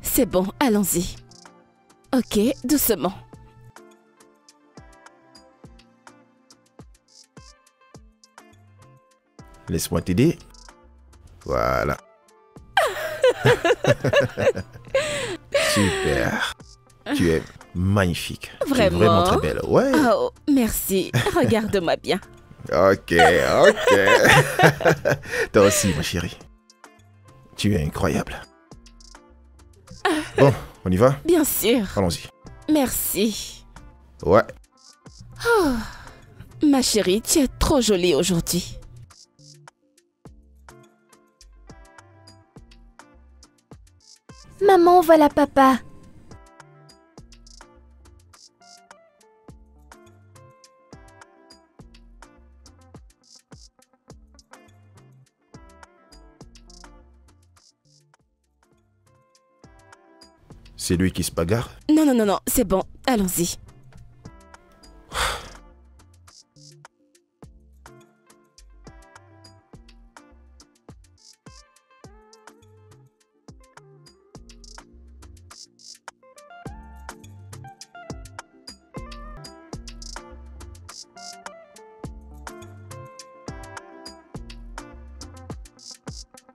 C'est bon, allons-y. Ok, doucement. Laisse-moi t'aider. Voilà. Super. Tu es magnifique. Vraiment? Tu es vraiment très belle. Ouais. Oh, merci. Regarde-moi bien. Ok, ok. Toi aussi, ma chérie. Tu es incroyable. Bon, on y va? Bien sûr. Allons-y. Merci. Ouais. Oh, ma chérie, tu es trop jolie aujourd'hui. Maman, voilà papa. C'est lui qui se bagarre? Non, non, non, non, c'est bon, allons-y.